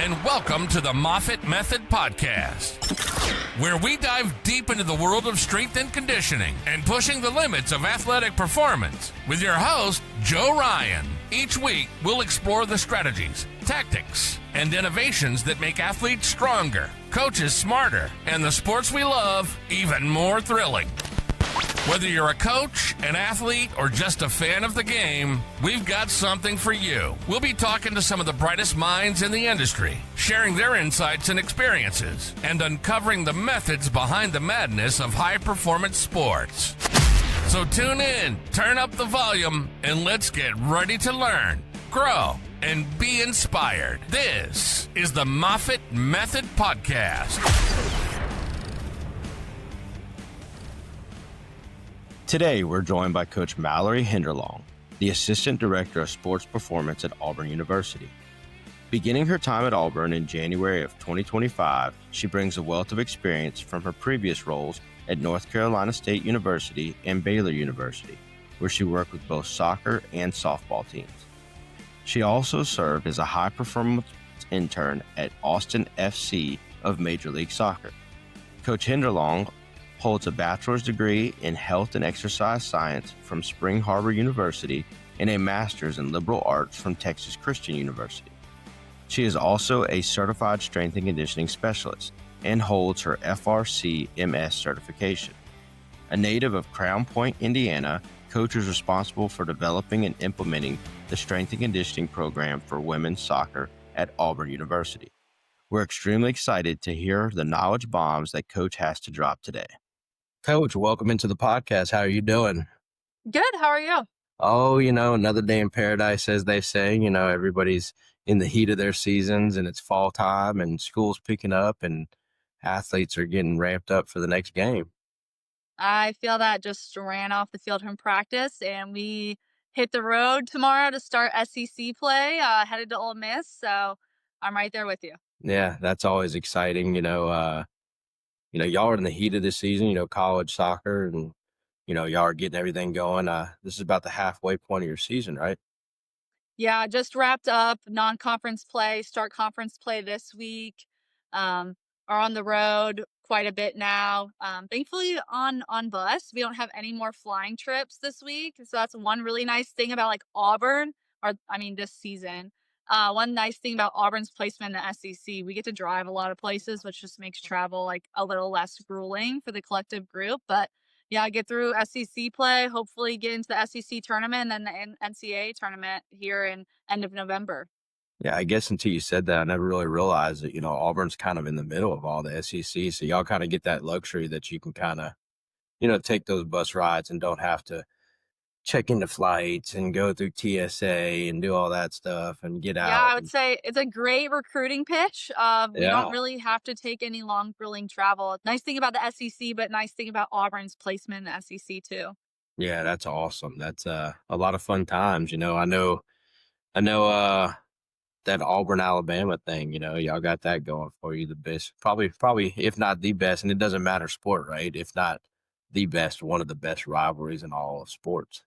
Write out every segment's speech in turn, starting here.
and welcome to the Moffitt Method Podcast, where we dive deep into the world of strength and conditioning and pushing the limits of athletic performance with your host, Joe Ryan. Each week, we'll explore the strategies, tactics, and innovations that make athletes stronger, coaches smarter, and the sports we love even more thrilling. Whether you're a coach, an athlete, or just a fan of the game, we've got something for you. We'll be talking to some of the brightest minds in the industry, sharing their insights and experiences, and uncovering the methods behind the madness of high-performance sports. So tune in, turn up the volume, and let's get ready to learn, grow, and be inspired. This is the Moffitt Method Podcast. Today, we're joined by Coach Malorie Henderlong, the Assistant Director of Sports Performance at Auburn University. Beginning her time at Auburn in January of 2025, she brings a wealth of experience from her previous roles at North Carolina State University and Baylor University, where she worked with both soccer and softball teams. She also served as a high-performance intern at Austin FC of Major League Soccer. Coach Henderlong holds a bachelor's degree in health and exercise science from Spring Harbor University and a master's in liberal arts from Texas Christian University. She is also a certified strength and conditioning specialist and holds her FRC MS certification. A native of Crown Point, Indiana, Coach is responsible for developing and implementing the strength and conditioning program for women's soccer at Auburn University. We're extremely excited to hear the knowledge bombs that Coach has to drop today. Coach, welcome into the podcast. How are you doing? Good. How are you? Oh, another day in paradise, as they say. Everybody's in the heat of their seasons and it's fall time and school's picking up and athletes are getting ramped up for the next game. I feel that. Just ran off the field from practice and we hit the road tomorrow to start SEC play, headed to Ole Miss. So I'm right there with you. Yeah, that's always exciting. Y'all are in the heat of the season, college soccer, and, y'all are getting everything going. This is about the halfway point of your season, right? Yeah, just wrapped up non-conference play, start conference play this week. Are on the road quite a bit now. Thankfully on bus. We don't have any more flying trips this week. So that's one really nice thing about Auburn, this season. One nice thing about Auburn's placement in the SEC, we get to drive a lot of places, which just makes travel a little less grueling for the collective group. But yeah, get through SEC play, hopefully get into the SEC tournament and then the NCAA tournament here in end of November. Yeah, I guess until you said that, I never really realized that, Auburn's kind of in the middle of all the SEC. So y'all kind of get that luxury that you can kind of, take those bus rides and don't have to check into flights and go through TSA and do all that stuff and get out. Yeah, I would say it's a great recruiting pitch. We don't really have to take any long grueling travel. Nice thing about the SEC, but nice thing about Auburn's placement in the SEC too. Yeah, that's awesome. That's a lot of fun times. I know that Auburn, Alabama thing, y'all got that going for you. The best, probably, if not the best, and it doesn't matter sport, right? If not the best, one of the best rivalries in all of sports.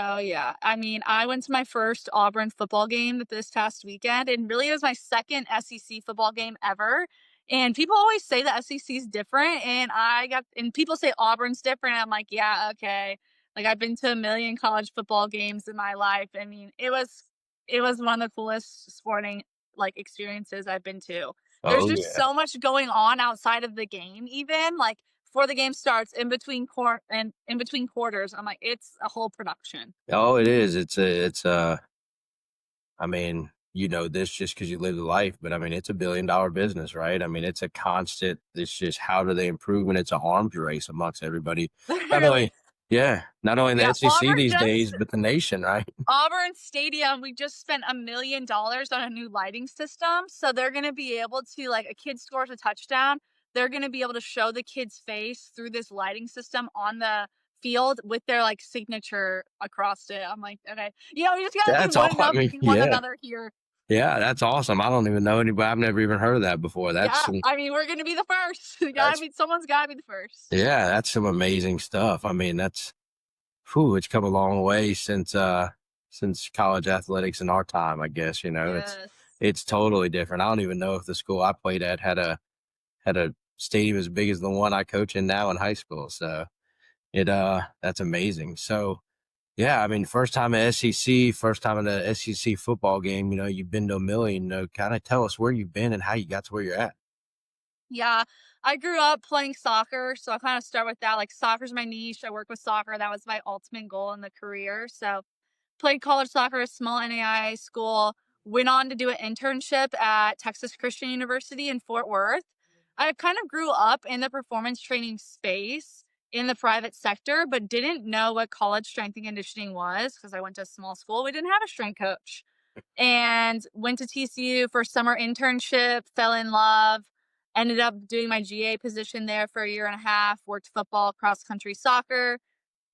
Oh, yeah. I went to my first Auburn football game this past weekend, and really it was my second SEC football game ever. And people always say the SEC is different, and people say Auburn's different. And I'm like, yeah, okay. I've been to a million college football games in my life. It was one of the coolest sporting experiences I've been to. There's just so much going on outside of the game, even before the game starts, in between quarters. I'm like, it's a whole production. Oh, it is. It's this just because you live the life, but it's $1 billion business, right? It's a constant. It's just how do they improve, and it's an arms race amongst everybody. Not only in the SEC Auburn these days, but the nation, right? Auburn Stadium, we just spent $1 million on a new lighting system, so they're going to be able to, a kid scores a touchdown, they're going to be able to show the kid's face through this lighting system on the field with their signature across it. I'm like, okay, we just got to be one another here. Yeah, that's awesome. I don't even know anybody. I've never even heard of that before. We're going to be the first. Someone's got to be the first. Yeah, that's some amazing stuff. It's come a long way since college athletics in our time, I guess. Yes. It's totally different. I don't even know if the school I played at had a stadium as big as the one I coach in now in high school. So that's amazing. So yeah, I mean, first time at SEC, first time in a SEC football game, you've been to a million, kind of tell us where you've been and how you got to where you're at. Yeah, I grew up playing soccer, so I kind of start with that. Like soccer's my niche. I work with soccer. That was my ultimate goal in the career. So played college soccer at a small NAIA school, went on to do an internship at Texas Christian University in Fort Worth. I kind of grew up in the performance training space in the private sector, but didn't know what college strength and conditioning was because I went to a small school. We didn't have a strength coach and went to TCU for a summer internship, fell in love, ended up doing my GA position there for a year and a half, worked football, cross country soccer,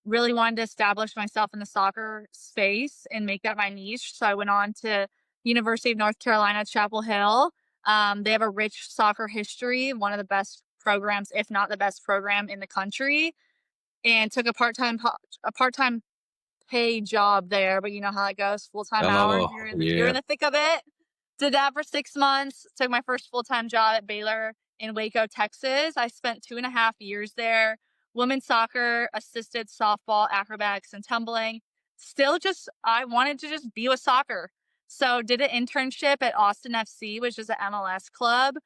really wanted to establish myself in the soccer space and make that my niche. So I went on to University of North Carolina, Chapel Hill. They have a rich soccer history, one of the best programs, if not the best program in the country, and took a part-time paid job there, but you know how it goes, full-time hours, Oh, you're in yeah. the thick of it. Did that for 6 months, took my first full-time job at Baylor in Waco, Texas. I spent 2.5 years there. Women's soccer, assisted softball, acrobatics, and tumbling. Still just I wanted to just be with soccer. So did an internship at Austin FC, which is an MLS club,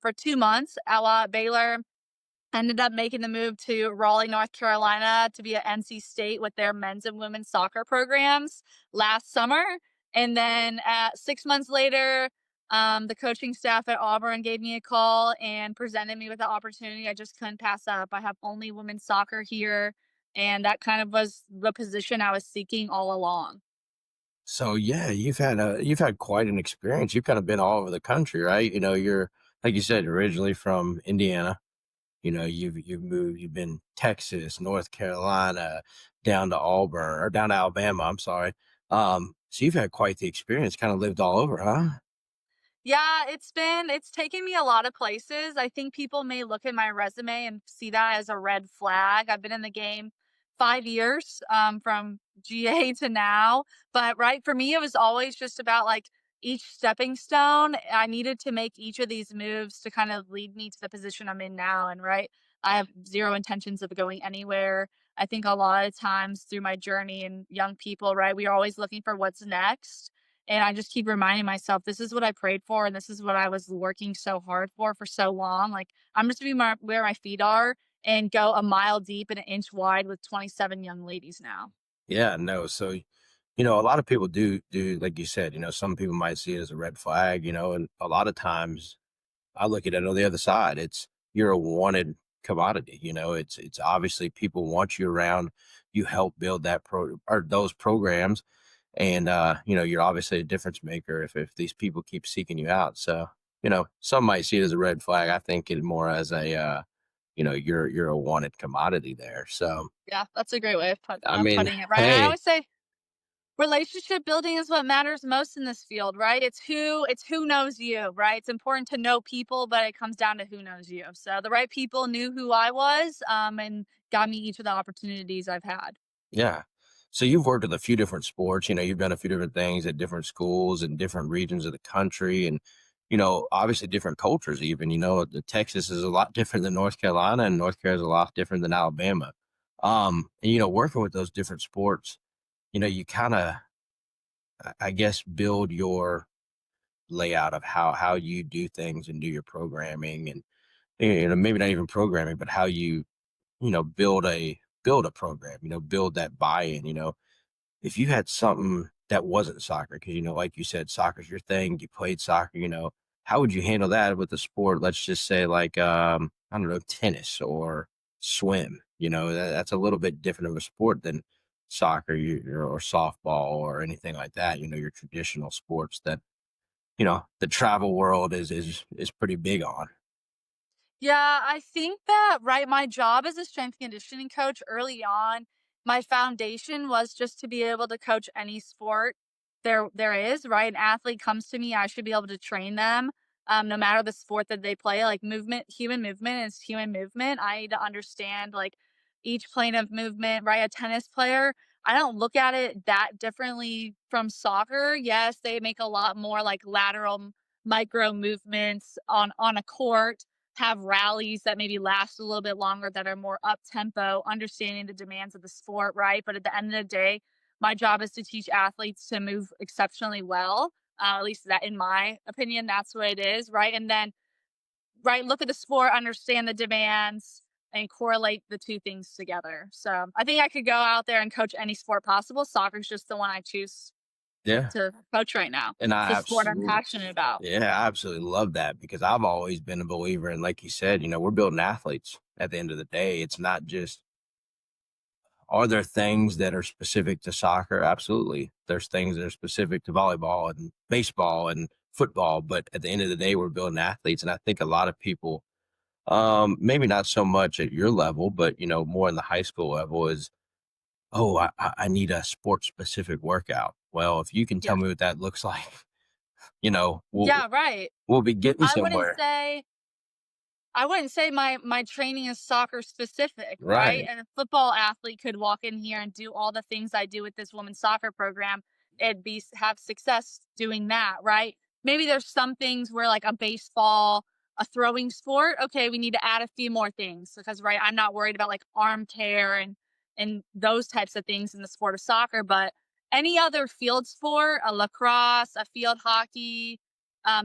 for 2 months while at Baylor. Ended up making the move to Raleigh, North Carolina to be at NC State with their men's and women's soccer programs last summer. And then 6 months later, the coaching staff at Auburn gave me a call and presented me with the opportunity I just couldn't pass up. I have only women's soccer here, and that kind of was the position I was seeking all along. So yeah, you've had quite an experience. You've kind of been all over the country, right? You're like you said, originally from Indiana. You've moved, you've been Texas, North Carolina, down to Auburn or down to Alabama, I'm sorry. So you've had quite the experience, kind of lived all over, huh? Yeah, it's taken me a lot of places. I think people may look at my resume and see that as a red flag. I've been in the game 5 years, from GA to now. But right for me, it was always just about like each stepping stone. I needed to make each of these moves to kind of lead me to the position I'm in now. And right, I have zero intentions of going anywhere. I think a lot of times through my journey and young people, right, we are always looking for what's next, and I just keep reminding myself, this is what I prayed for, and this is what I was working so hard for so long. Like, I'm just to be where my feet are and go a mile deep and an inch wide with 27 young ladies now. Yeah, no. So, a lot of people do like you said, some people might see it as a red flag, and a lot of times I look at it on the other side. It's you're a wanted commodity. It's obviously people want you around. You help build that pro or those programs, and you're obviously a difference maker if these people keep seeking you out. So, some might see it as a red flag. I think it more as a you're a wanted commodity there. So, Yeah, that's a great way of I mean, putting it, right? And I hey, always say relationship building is what matters most in this field, right? It's who knows you, right? It's important to know people, but it comes down to who knows you. So the right people knew who I was, and got me each of the opportunities I've had. yeah. So you've worked with a few different sports, you've done a few different things at different schools in different regions of the country and, obviously different cultures even, the Texas is a lot different than North Carolina and North Carolina is a lot different than Alabama. And, working with those different sports, you kind of, I guess, build your layout of how you do things and do your programming and, maybe not even programming, but how you, build a program, build that buy-in, if you had something that wasn't soccer, because like you said, soccer's your thing, you played soccer, how would you handle that with a sport? Let's just say like I don't know, tennis or swim. That's a little bit different of a sport than soccer or softball or anything like that. Your traditional sports that the travel world is pretty big on. Yeah, I think that, right, my job as a strength conditioning coach early on, my foundation was just to be able to coach any sport there is, right? An athlete comes to me, I should be able to train them, no matter the sport that they play. Like human movement is human movement. I need to understand like each plane of movement, right? A tennis player, I don't look at it that differently from soccer. Yes, they make a lot more like lateral micro movements on a court, have rallies that maybe last a little bit longer that are more up tempo, understanding the demands of the sport, right? But at the end of the day, my job is to teach athletes to move exceptionally well. At least that, in my opinion, that's what it is, right? And then, right, look at the sport, understand the demands, and correlate the two things together. So I think I could go out there and coach any sport possible. Soccer's just the one I choose Yeah. to coach right now. And It's I the sport I'm absolutely, passionate about. yeah, I absolutely love that because I've always been a believer in, like you said, we're building athletes at the end of the day. It's not just, are there things that are specific to soccer? Absolutely. There's things that are specific to volleyball and baseball and football, but at the end of the day, we're building athletes. And I think a lot of people, maybe not so much at your level, but, more in the high school level is, oh, I need a sports specific workout. Well, if you can tell Yeah. me what that looks like, you know, we'll, Yeah, right. we'll be getting I wouldn't somewhere. say I wouldn't say my training is soccer specific, right? Right. And a football athlete could walk in here and do all the things I do with this women's soccer program and have success doing that, right? Maybe there's some things where like a baseball, a throwing sport, okay, we need to add a few more things because right, I'm not worried about like arm tear and those types of things in the sport of soccer, but any other field sport, a lacrosse, a field hockey,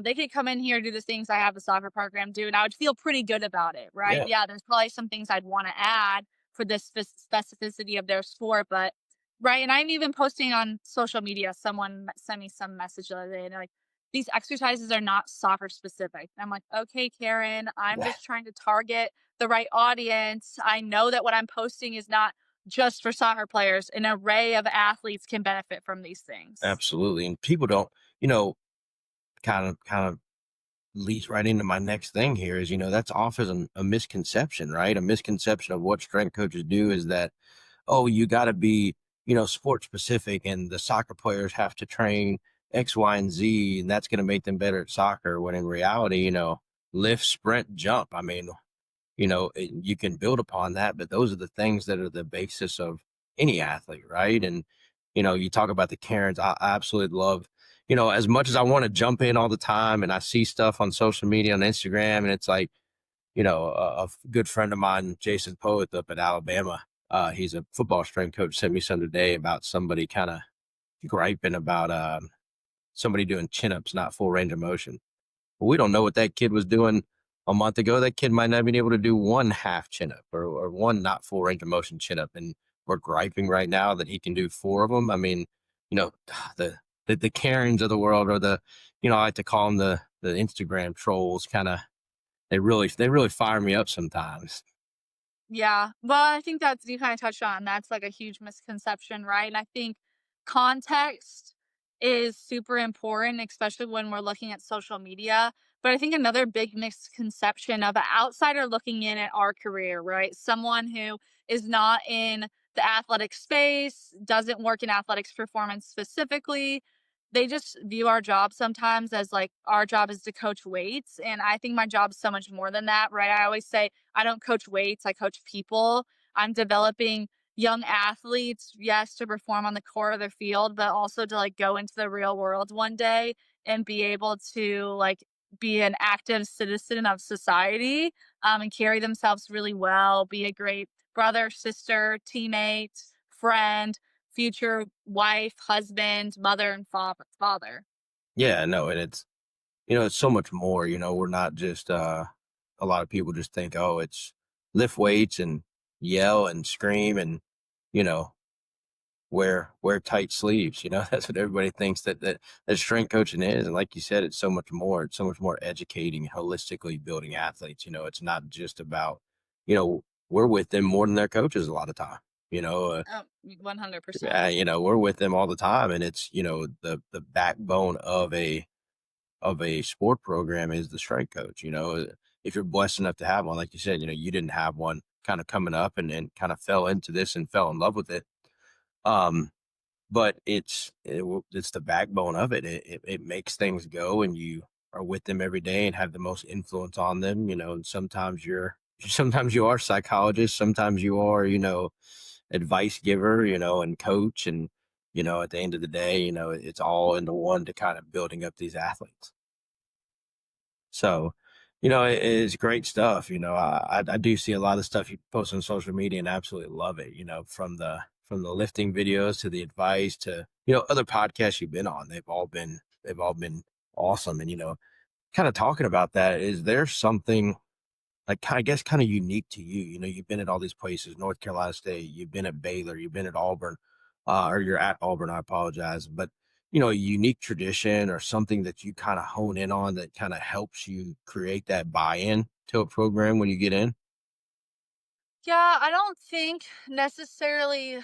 they could come in here, do the things I have the soccer program do, and I would feel pretty good about it, right? Yeah. Yeah, there's probably some things I'd want to add for this specificity of their sport, but right. And I'm even posting on social media. Someone sent me some message the other day, and they're like, "These exercises are not soccer specific." And I'm like, "Okay, Karen, I'm Yeah. just trying to target the right audience. I know that what I'm posting is not just for soccer players. An array of athletes can benefit from these things." Absolutely. And people don't, you know, kind of leads right into my next thing here is, that's often a misconception, right? A misconception of what strength coaches do is that, oh, you got to be, sport specific and the soccer players have to train X, Y, and Z, and that's going to make them better at soccer. When in reality, lift, sprint, jump. I mean, you can build upon that, but those are the things that are the basis of any athlete, right? And, you talk about the Karens. I absolutely love, as much as I want to jump in all the time and I see stuff on social media on Instagram and it's like, a good friend of mine, Jason Poeth up at Alabama, he's a football strength coach, sent me some today about somebody kind of griping about somebody doing chin-ups, not full range of motion. Well, we don't know what that kid was doing a month ago. That kid might not be able to do one half chin up or one not full range of motion chin up. And we're griping right now that he can do four of them. I mean, you know, the Karens of the world or I like to call them the Instagram trolls kind of, they really fire me up sometimes. Yeah. Well, I think that's you kind of touched on. That's like a huge misconception, right? And I think context is super important, especially when we're looking at social media. But I think another big misconception of an outsider looking in at our career, right? Someone who is not in the athletic space, doesn't work in athletics performance specifically. They just view our job sometimes as like our job is to coach weights. And I think my job is so much more than that, right? I always say I don't coach weights, I coach people. I'm developing young athletes, yes, to perform on the core of their field, but also to like go into the real world one day and be able to like be an active citizen of society, and carry themselves really well, be a great brother, sister, teammate, friend, future wife, husband, mother, and father. Yeah, no, and it's so much more, we're not just, a lot of people just think, oh, it's lift weights and yell and scream and, you know, wear tight sleeves. That's what everybody thinks that strength coaching is. And like you said, it's so much more. It's so much more educating, holistically building athletes. It's not just about, we're with them more than their coaches a lot of time. You know, uh, 100%. yeah, we're with them all the time, and it's the backbone of a sport program is the strength coach. If you're blessed enough to have one, like you said, you didn't have one kind of coming up and kind of fell into this and fell in love with it. Um, but it's the backbone of it. It makes things go, and you are with them every day and have the most influence on them. And sometimes you are psychologists, sometimes you are advice giver, and coach. And, at the end of the day, it's all into one to kind of building up these athletes. So, it's great stuff. I do see a lot of stuff you post on social media and absolutely love it, from the lifting videos to the advice to, other podcasts you've been on. They've all been awesome. And, kind of talking about that, is there something like, I guess, kind of unique to you? You've been at all these places, North Carolina State, you've been at Baylor, you've been at Auburn, or you're at Auburn, I apologize. But, a unique tradition or something that you kind of hone in on that kind of helps you create that buy-in to a program when you get in? Yeah, I don't think necessarily.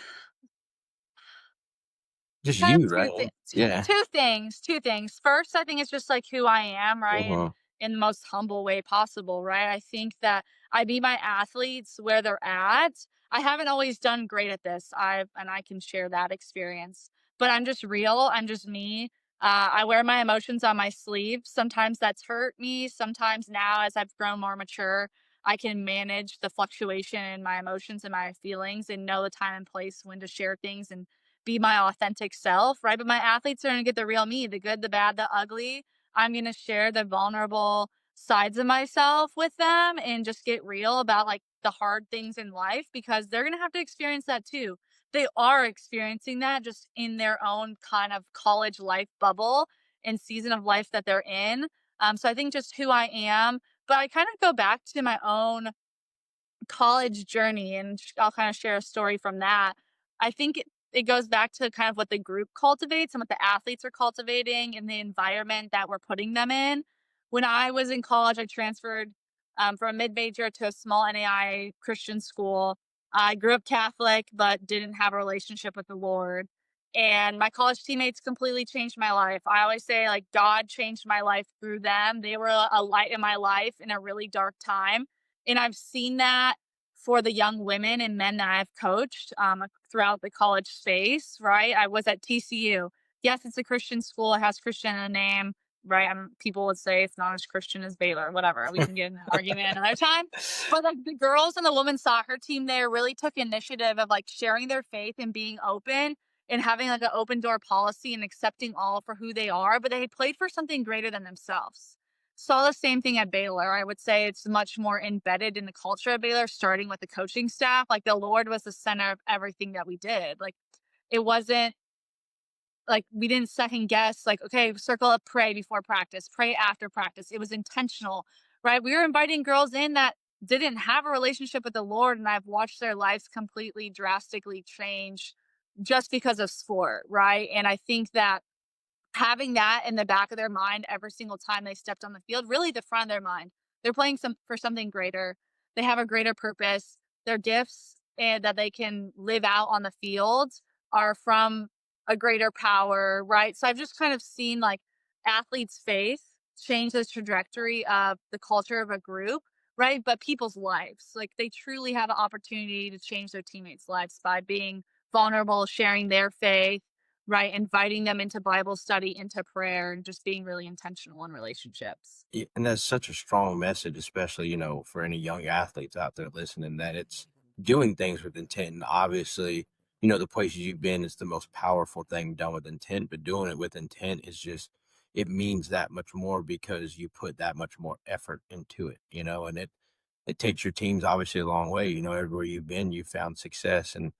Just Kind of you, right? Yeah. 2 things. First, I think it's just, like, who I am, right, and Uh-huh. in the most humble way possible, right? I think that I meet my athletes where they're at. I haven't always done great at this, I can share that experience, but I'm just real, I'm just me. I wear my emotions on my sleeve. Sometimes that's hurt me, sometimes now as I've grown more mature, I can manage the fluctuation in my emotions and my feelings and know the time and place when to share things and be my authentic self, right? But my athletes are gonna get the real me, the good, the bad, the ugly. I'm gonna share the vulnerable sides of myself with them and just get real about like the hard things in life because they're gonna have to experience that too. They are experiencing that just in their own kind of college life bubble and season of life that they're in. So I think just who I am, but I kind of go back to my own college journey and I'll kind of share a story from that. I think it goes back to kind of what the group cultivates and what the athletes are cultivating and the environment that we're putting them in. When I was in college, I transferred from a mid major to a small NAI Christian school. I grew up Catholic, but didn't have a relationship with the Lord. And my college teammates completely changed my life. I always say, like, God changed my life through them. They were a light in my life in a really dark time and I've seen that for the young women and men that I've coached throughout the college space, right? I was at TCU. Yes, it's a Christian school. It has Christian in the name, right? People would say it's not as Christian as Baylor, whatever. We can get in an argument another time. But like the girls and the women's soccer team there really took initiative of like sharing their faith and being open and having like an open door policy and accepting all for who they are. But they played for something greater than themselves. Saw the same thing at Baylor. I would say it's much more embedded in the culture of Baylor, starting with the coaching staff. Like the Lord was the center of everything that we did. Like it wasn't like we didn't second guess, like, okay, circle up, pray before practice, pray after practice. It was intentional, right? We were inviting girls in that didn't have a relationship with the Lord, and I've watched their lives completely drastically change just because of sport, right? And I think that having that in the back of their mind every single time they stepped on the field, really the front of their mind. They're playing for something greater. They have a greater purpose. Their gifts and that they can live out on the field are from a greater power, right? So I've just kind of seen like athletes' faith change the trajectory of the culture of a group, right? But people's lives, like they truly have an opportunity to change their teammates' lives by being vulnerable, sharing their faith, right, inviting them into Bible study, into prayer, and just being really intentional in relationships. Yeah, and that's such a strong message, especially, for any young athletes out there listening, that it's doing things with intent. And obviously, the places you've been is the most powerful thing done with intent, but doing it with intent is just, it means that much more because you put that much more effort into it, and it takes your teams obviously a long way. Everywhere you've been, you found success. And,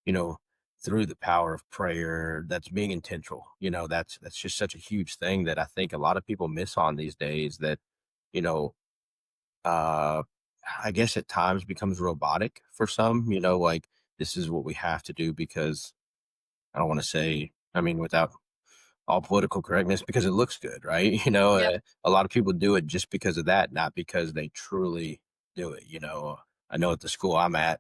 you know, through the power of prayer, that's being intentional. That's just such a huge thing that I think a lot of people miss on these days, that, you know, uh, I guess at times becomes robotic for some, like this is what we have to do because I don't want to say, I mean, without all political correctness, because it looks good, right? Yep. A lot of people do it just because of that, not because they truly do it. I know at the school I'm at,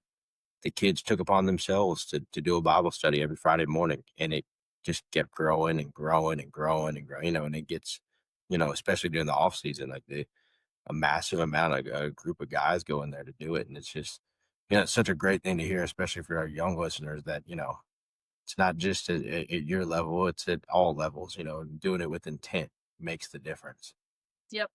the kids took upon themselves to do a Bible study every Friday morning, and it just kept growing and growing and growing and growing, and it gets, especially during the off season, like a massive amount of a group of guys go in there to do it. And it's just, it's such a great thing to hear, especially for our young listeners, that, it's not just at your level, it's at all levels, doing it with intent makes the difference. Yep.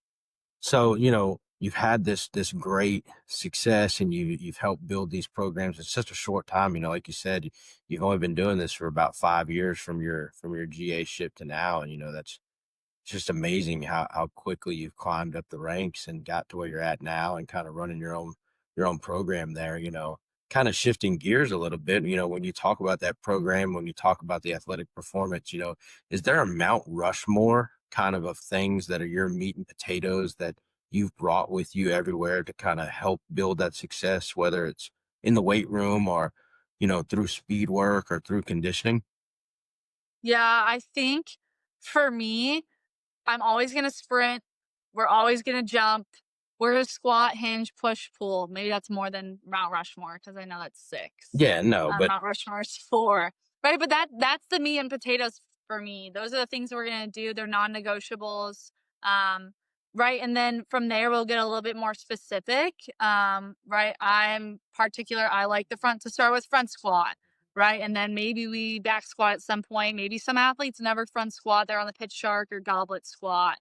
So, you've had this great success and you've helped build these programs in such a short time. Like you said, you've only been doing this for about 5 years from your GA ship to now. And that's it's just amazing how quickly you've climbed up the ranks and got to where you're at now and kind of running your own program there, kind of shifting gears a little bit. When you talk about that program, when you talk about the athletic performance, is there a Mount Rushmore kind of things that are your meat and potatoes that you've brought with you everywhere to kind of help build that success, whether it's in the weight room or, through speed work or through conditioning? Yeah, I think for me, I'm always gonna sprint. We're always gonna jump. We're a squat, hinge, push, pull. Maybe that's more than Mount Rushmore because I know that's 6. Yeah, no, but Mount Rushmore's 4, right? But that's the meat and potatoes for me. Those are the things we're gonna do. They're non-negotiables, um, right? And then from there, we'll get a little bit more specific, right? I'm particular. I like the front to start with front squat, right? And then maybe we back squat at some point. Maybe some athletes never front squat. They're on the pitch shark or goblet squat.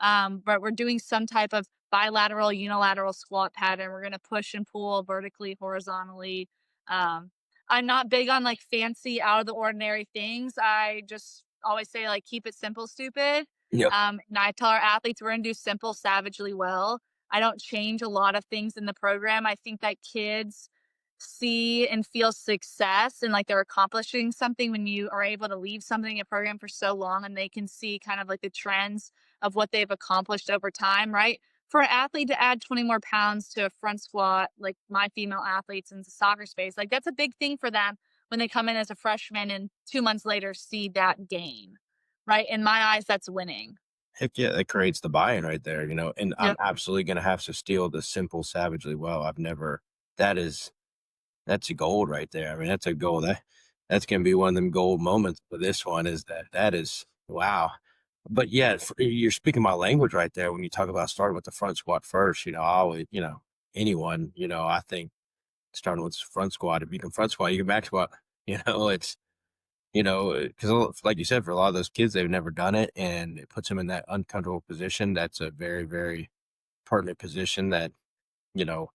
But we're doing some type of bilateral, unilateral squat pattern. We're going to push and pull vertically, horizontally. Um, I'm not big on like fancy, out of the ordinary things. I just always say, like, keep it simple, stupid. yep. And I tell our athletes we're going to do simple savagely well. I don't change a lot of things in the program. I think that kids see and feel success and like they're accomplishing something when you are able to leave something in a program for so long and they can see kind of like the trends of what they've accomplished over time, right? For an athlete to add 20 more pounds to a front squat, like my female athletes in the soccer space, like that's a big thing for them when they come in as a freshman and 2 months later see that gain, right? In my eyes, that's winning. Heck yeah, that creates the buy-in right there, and I'm Yep. absolutely gonna have to steal the simple savagely well. I've never that is that's a gold right there. I mean, that's a gold. That's gonna be one of them gold moments for this one is that is wow. But yeah, you're speaking my language right there when you talk about starting with the front squat first. I always, anyone, I think starting with front squat, if you can front squat, you can back squat. It's because like you said, for a lot of those kids, they've never done it, and it puts them in that uncomfortable position. That's a very, very pertinent position that, you know,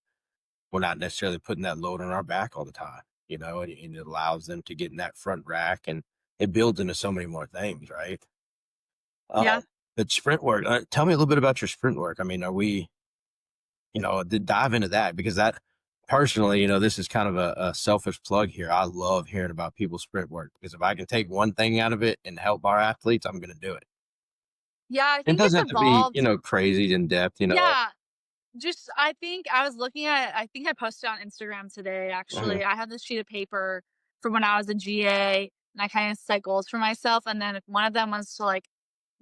we're not necessarily putting that load on our back all the time, and it allows them to get in that front rack and it builds into so many more things, right? Yeah. But sprint work, tell me a little bit about your sprint work. I mean, are we, dive into that because that personally, this is kind of a selfish plug here. I love hearing about people's sprint work because if I can take one thing out of it and help our athletes, I'm going to do it. Yeah. I It think it's doesn't have to be, evolved. crazy in depth. Yeah. Just I think I was looking at I think I posted on Instagram today, Mhm. actually. I had this sheet of paper from when I was a GA, and I kind of set goals for myself, and then one of them was to, like,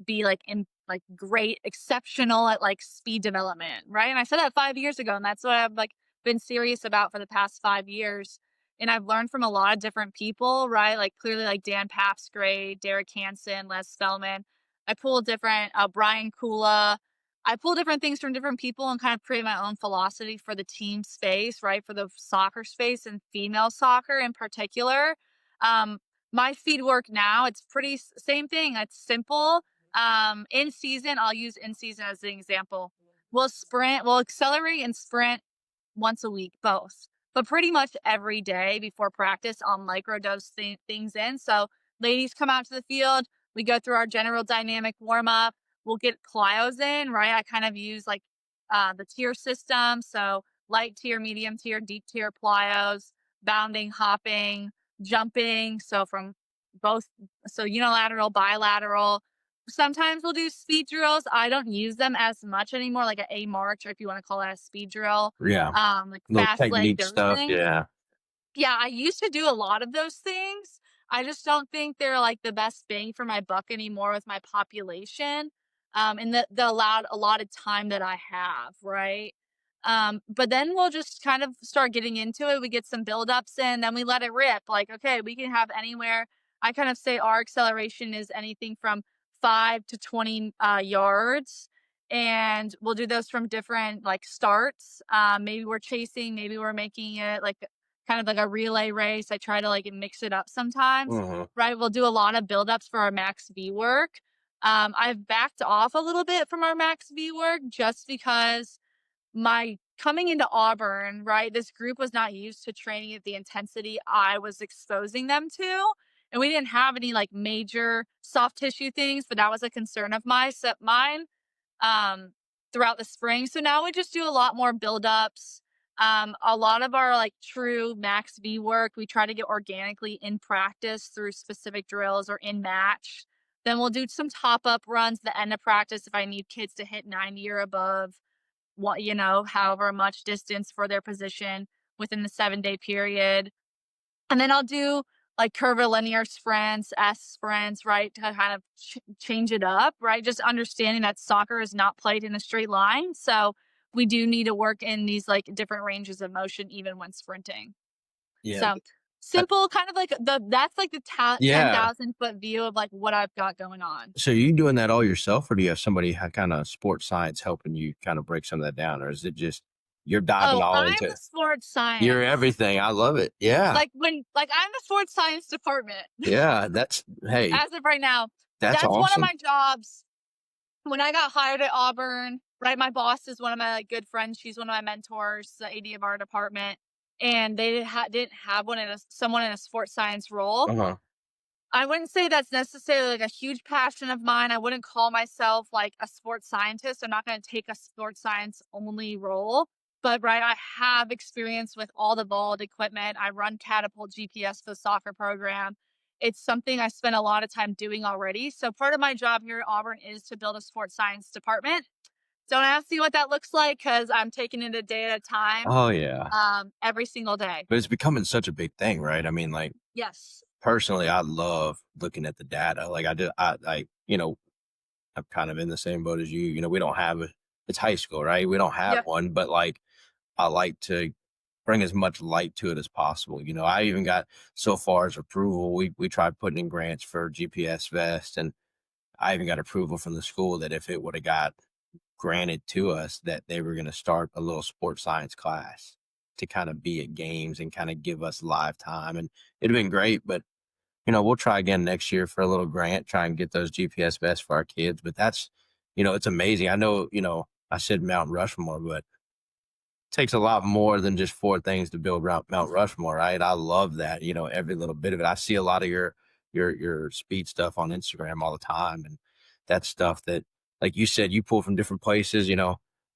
be, like, in like, great, exceptional at, like, speed development, right? And I said that 5 years ago, and that's what I've, like, been serious about for the past 5 years, and I've learned from a lot of different people, right? Like, clearly, like, Dan Paff's great, Derek Hansen, Les Spellman. I pull different Brian Kula. I pull different things from different people and kind of create my own philosophy for the team space, right? For the soccer space and female soccer in particular. Um, my feed work now, it's pretty same thing. It's simple. In season, I'll use in season as an example. We'll accelerate and sprint once a week, both. But pretty much every day before practice, I'll microdose things in. So ladies come out to the field, we go through our general dynamic warm up. We'll get plyos in, right? I kind of use like the tier system. So light tier, medium tier, deep tier plyos, bounding, hopping, jumping. So from both, so unilateral, bilateral. Sometimes we'll do speed drills. I don't use them as much anymore, like a march, or if you want to call that a speed drill, Yeah. like Little fast leg, technique those stuff. things. Yeah. Yeah, I used to do a lot of those things. I just don't think they're like the best bang for my buck anymore with my population, and the allotted time that I have, right? But then we'll just kind of start getting into it. We get some buildups in, then we let it rip. Like, okay, we can have anywhere. I kind of say our acceleration is anything from 5 to 20 yards, and we'll do those from different like starts. Maybe we're chasing, maybe we're making it like kind of like a relay race. I try to like mix it up sometimes, Mhm. right? We'll do a lot of buildups for our max V work. I've backed off a little bit from our max V work just because my coming into Auburn, right, this group was not used to training at the intensity I was exposing them to. And we didn't have any like major soft tissue things, but that was a concern of mine um, throughout the spring. So now we just do a lot more buildups. A lot of our like true max V work, we try to get organically in practice through specific drills or in match. Then we'll do some top up runs at the end of practice if I need kids to hit 90 or above, what, however much distance for their position within the 7-day period. And then I'll do like curvilinear sprints, S sprints, right? To kind of change it up, right? Just understanding that soccer is not played in a straight line. So we do need to work in these like different ranges of motion, even when sprinting. Yeah. So simple, kind of like that's like the Yeah. 10,000-foot view of like what I've got going on. So are you doing that all yourself, or do you have somebody kind of sports science helping you kind of break some of that down, or is it just you're diving Oh, all I'm into the sports you're science. everything? I love it. Yeah. Like I'm the sports science department. Yeah. Hey, As of right now. that's That's one of awesome. my jobs. When I got hired at Auburn, right, my boss is one of my like good friends. She's one of my mentors, the AD of our department, and they didn't have someone in a sports science role. Uh-huh. I wouldn't say that's necessarily like a huge passion of mine. I wouldn't call myself like a sports scientist. I'm not going to take a sports science only role. But right, I have experience with all the vault equipment. I run Catapult GPS for the soccer program. It's something I spend a lot of time doing already. So part of my job here at Auburn is to build a sports science department. Don't ask me what that looks like because I'm taking it a day at a time, Oh yeah. every single day. But it's becoming such a big thing, right? I mean, like Yes. personally, I love looking at the data. Like I'm kind of in the same boat as you. We don't have it's high school, right? We don't have Yep. one, but like I like to bring as much light to it as possible. I even got so far as approval. We tried putting in grants for GPS vest, and I even got approval from the school that if it would have got granted to us, that they were going to start a little sports science class to kind of be at games and kind of give us live time. And it'd have been great, but we'll try again next year for a little grant, try and get those GPS vests for our kids. But that's, it's amazing. I know, I said Mount Rushmore, but takes a lot more than just 4 things to build Mount Rushmore, right? I love that, every little bit of it. I see a lot of your speed stuff on Instagram all the time, and that's stuff that, like you said, you pull from different places.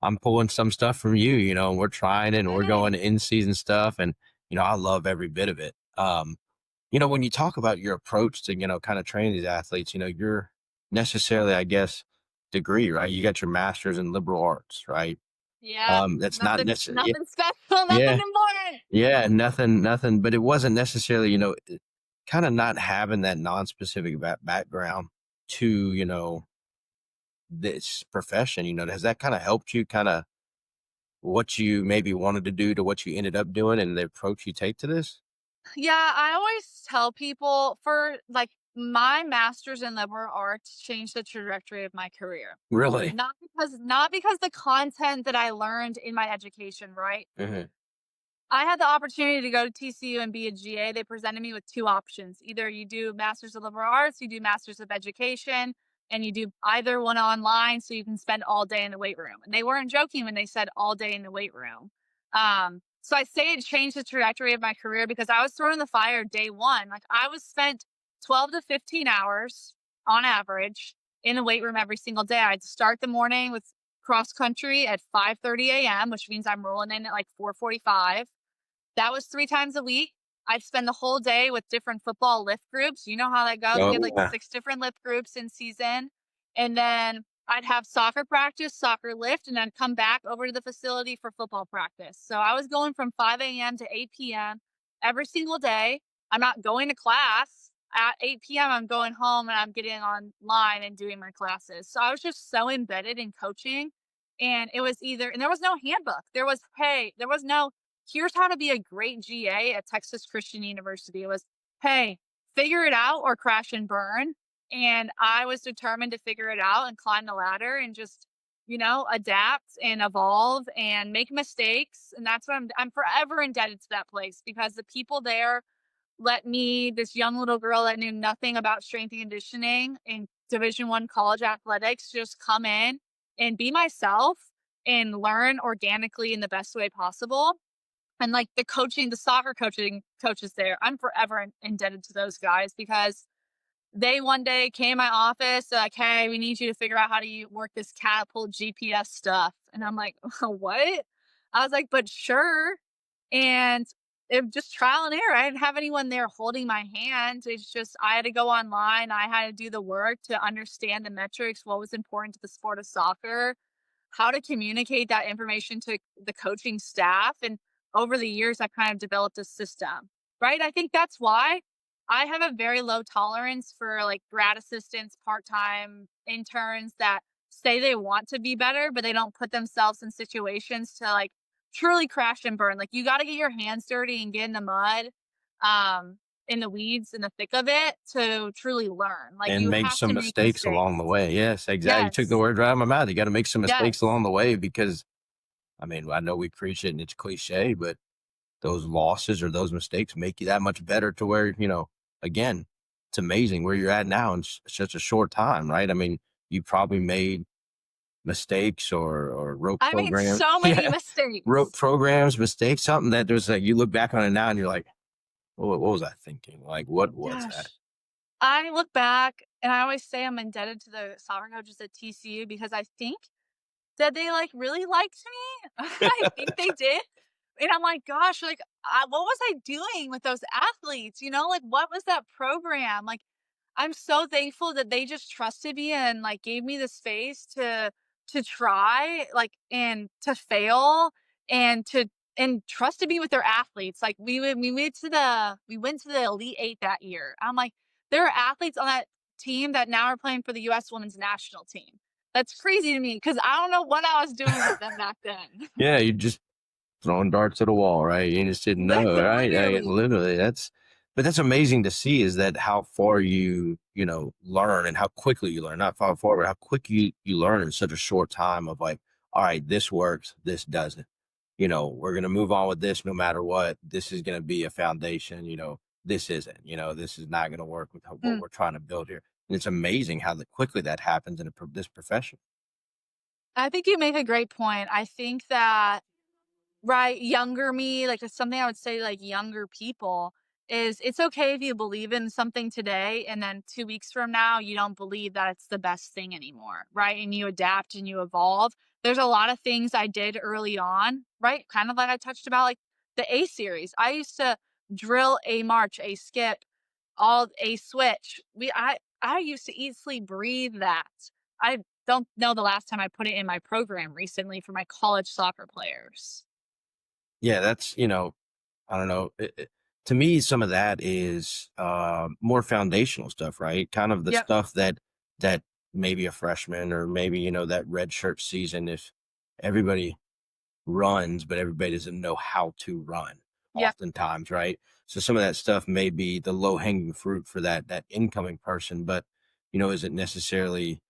I'm pulling some stuff from you, and we're trying it, and we're going to in-season stuff, and I love every bit of it. When you talk about your approach to, kind of training these athletes, you're necessarily, I guess, degree, right? You got your master's in liberal arts, right? Yeah. That's not Nothing, necessarily, nothing special, nothing yeah, important. yeah, nothing, but it wasn't necessarily, kind of not having that non-specific background to, this profession, has that kind of helped you kind of what you maybe wanted to do to what you ended up doing and the approach you take to this? Yeah, I always tell people for like my master's in liberal arts changed the trajectory of my career. Really? Not because the content that I learned in my education, right? Hmm. I had the opportunity to go to TCU and be a GA. They presented me with 2 options. Either you do Masters of Liberal Arts, you do Masters of Education, and you do either one online so you can spend all day in the weight room. And they weren't joking when they said all day in the weight room. So I say it changed the trajectory of my career because I was thrown in the fire day one. Like I was spent 12 to 15 hours on average in the weight room every single day. I'd start the morning with cross country at 5:30 a.m., which means I'm rolling in at like 4:45. That was 3 times a week. I'd spend the whole day with different football lift groups. You know how that goes. We Oh had like yeah. 6 different lift groups in season. And then I'd have soccer practice, soccer lift, and I'd come back over to the facility for football practice. So I was going from 5 a.m. to 8 p.m. every single day. I'm not going to class. At 8 p.m., I'm going home and I'm getting online and doing my classes. So I was just so embedded in coaching. And it was and there was no handbook. There was no here's how to be a great GA at Texas Christian University. It was, hey, figure it out or crash and burn. And I was determined to figure it out and climb the ladder and just, adapt and evolve and make mistakes. And that's what I'm forever indebted to that place because the people there let me, this young little girl that knew nothing about strength and conditioning, and Division I college athletics, just come in and be myself and learn organically in the best way possible. And like the soccer coaches there, I'm forever indebted to those guys because they one day came in my office like, "Hey, we need you to figure out how to work this catapult GPS stuff." And I'm like, "What?" I was like, "But sure." And it was just trial and error. I didn't have anyone there holding my hand. It's just I had to go online. I had to do the work to understand the metrics, what was important to the sport of soccer, how to communicate that information to the coaching staff. And over the years, I've kind of developed a system, right? I think that's why I have a very low tolerance for like grad assistants, part time interns that say they want to be better, but they don't put themselves in situations to like truly crash and burn. Like you got to get your hands dirty and get in the mud, um, in the weeds, in the thick of it to truly learn. Like And you make have to some make mistakes along the mistakes. way. Yes, exactly. You took the Yes. words right out of my mouth. You got to make some mistakes Yes. along the way because, I mean, I know we preach it and it's cliche, but those losses or those mistakes make you that much better to where, again, it's amazing where you're at now in such a short time, right? I mean, you probably made mistakes or wrote I made programs. so many Yeah. Wrote mistakes. programs, mistakes, something that there's like, you look back on it now and you're like, what was I thinking? Like, what was that? Gosh. I look back and I always say I'm indebted to the soccer coaches at TCU because I think that they like really liked me. I think they did. And I'm like, gosh, like, what was I doing with those athletes? Like, what was that program? Like, I'm so thankful that they just trusted me and like gave me the space to try, like, and to fail and trusted me with their athletes. Like, we went to the Elite Eight that year. I'm like, there are athletes on that team that now are playing for the U.S. Women's National Team. That's crazy to me because I don't know what I was doing with them back then. Yeah, you just throwing darts at a wall, right? You just didn't know, right? Literally. Literally, but that's amazing to see is that how far learn and how quickly you learn, not far forward, how quick you learn in such a short time of like, all right, this works, this doesn't. We're going to move on with this no matter what. This is going to be a foundation, this isn't, this is not going to work with what Mm. we're trying to build here. And it's amazing how quickly that happens in this profession. I think you make a great point. I think that right, younger me, like, it's something I would say, like, younger people is it's okay if you believe in something today and then 2 weeks from now, you don't believe that it's the best thing anymore, right? And you adapt and you evolve. There's a lot of things I did early on, right? Kind of like I touched about, like, the A series. I used to drill a march, a skip, all a switch. I used to eat, sleep, breathe that. I don't know the last time I put it in my program recently for my college soccer players. Yeah, that's, I don't know. To me, some of that is more foundational stuff, right? Kind of the Yep. stuff that maybe a freshman or maybe that red shirt season, if everybody runs, but everybody doesn't know how to run, Yep. oftentimes, right? So some of that stuff may be the low hanging fruit for that incoming person, but isn't necessarily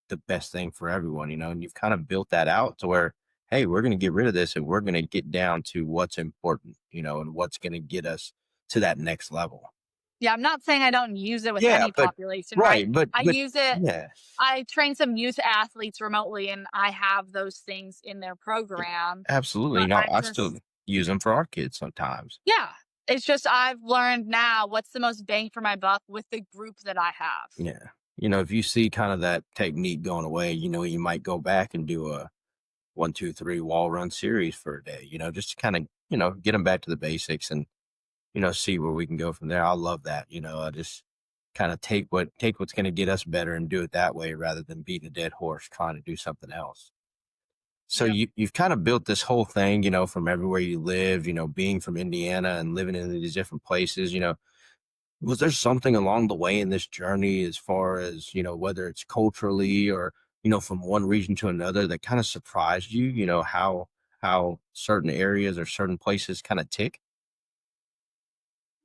the best thing for everyone, and you've kind of built that out to where, hey, we're going to get rid of this and we're going to get down to what's important, and what's going to get us to that next level. Yeah, I'm not saying I don't use it with Yeah, any but population, right? right, but I use it yeah, I train some youth athletes remotely, and I have those things in their program, absolutely. but I'm I still just use them for our kids sometimes. yeah, it's just I've learned now what's the most bang for my buck with the group that I have. Yeah. If you see kind of that technique going away, you might go back and do a 1, 2, 3 wall run series for a day, just to kind of, get them back to the basics and, see where we can go from there. I love that. I just kind of take what's going to get us better and do it that way rather than beat a dead horse trying to do something else. So Yep. you've kind of built this whole thing, from everywhere you lived, being from Indiana and living in these different places, was there something along the way in this journey as far as, whether it's culturally or, from one region to another that kind of surprised you, how certain areas or certain places kind of tick?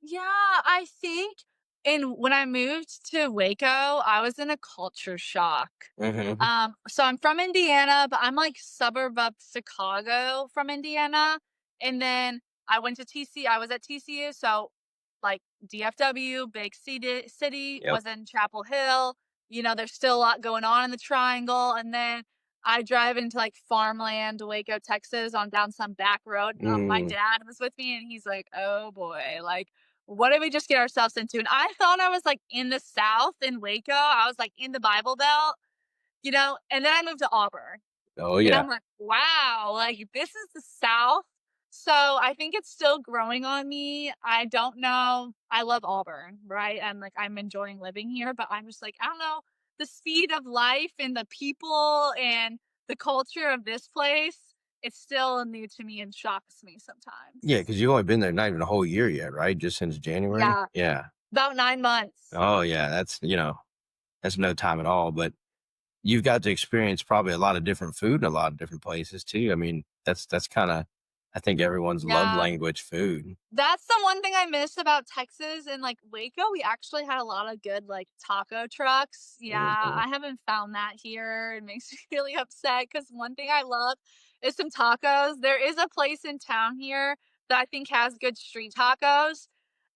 Yeah, I think and when I moved to Waco, I was in a culture shock. Mm-hmm. So I'm from Indiana, but I'm like suburb of Chicago from Indiana. And then I went to I was at TCU, so like DFW, big city Yep. was in Chapel Hill. there's still a lot going on in the triangle. And then I drive into like farmland, Waco, Texas, on down some back road. My dad was with me and he's like, oh boy, like, what did we just get ourselves into? And I thought I was like in the South in Waco. I was like in the Bible Belt, and then I moved to Auburn. Oh, And yeah. I'm like, wow, like this is the South. So I think it's still growing on me. I don't know. I love Auburn, right? And like I'm enjoying living here, but I'm just like, I don't know, the speed of life and the people and the culture of this place, it's still new to me and shocks me sometimes. Yeah, because you've only been there not even a whole year yet, right? Just since January? Yeah, Yeah. about 9 months. Oh, yeah, that's no time at all, but you've got to experience probably a lot of different food in a lot of different places too. I mean, that's kinda I think everyone's love Yeah. language, food. That's the one thing I miss about Texas and, like, Waco. We actually had a lot of good, like, taco trucks. Yeah, Mhm. I haven't found that here. It makes me really upset because one thing I love is some tacos. There is a place in town here that I think has good street tacos,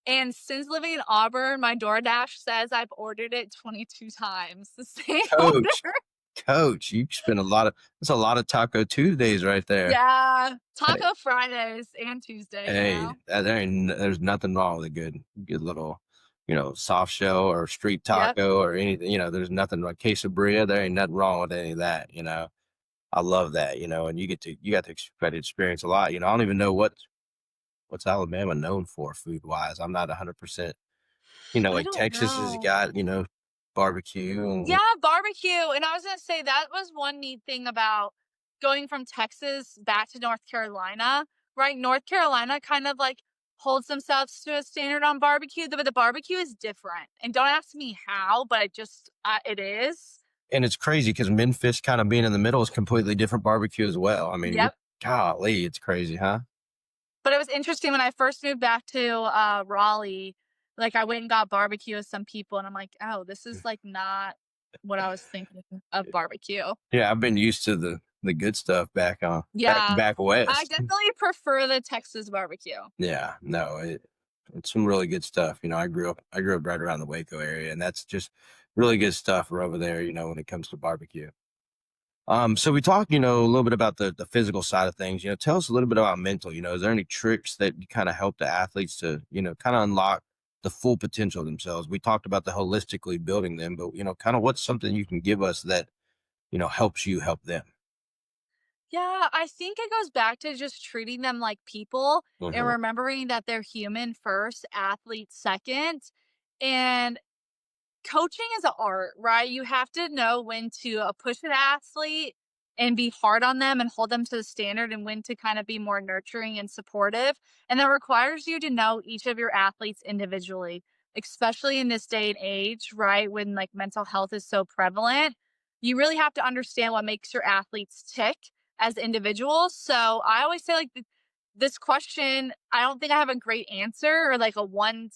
and since living in Auburn, my DoorDash says I've ordered it 22 times, the same Coach, order. coach, you spend a lot of that's a lot of Taco Tuesdays right there. Yeah, Hey, Taco Fridays and Tuesday hey, now. there's nothing wrong with a good little, soft shell or street Yep. taco or anything, there's nothing like quesadilla, there ain't nothing wrong with any of that. I love that, and you got to experience a lot. I don't even know what's Alabama known for food wise. I'm not 100%. I Like don't Texas has know. got, barbecue Yeah, and barbecue, and I was gonna say that was one neat thing about going from Texas back to North Carolina, right? North Carolina kind of, like, holds themselves to a standard on barbecue, but the barbecue is different, and don't ask me how, but it is. and it's crazy because Memphis kind of being in the middle is completely different barbecue as well. I mean, Yep. golly, it's crazy, huh? But it was interesting when I first moved back to, Raleigh, like, I went and got barbecue with some people, and I'm like, "Oh, this is, like, not what I was thinking of barbecue." Yeah, I've been used to the good stuff Yeah. back I west. definitely prefer the Texas barbecue. Yeah, no, it's some really good stuff. I grew up right around the Waco area, and that's just really good stuff over there. When it comes to barbecue. So we talked, a little bit about the physical side of things. Tell us a little bit about mental. Is there any tricks that you kind of help the athletes to, kind of unlock the full potential of themselves? We talked about the holistically building them, but kind of what's something you can give us that, helps you help them? Yeah, I think it goes back to just treating them like people and Hmm. remembering that they're human first, athlete second. And coaching is an art, right? You have to know when to push an athlete and be hard on them and hold them to the standard, and when to kind of be more nurturing and supportive. And that requires you to know each of your athletes individually, especially in this day and age, right? When like mental health is so prevalent, you really have to understand what makes your athletes tick as individuals. So I always say, like, this question, I don't think I have a great answer or like a one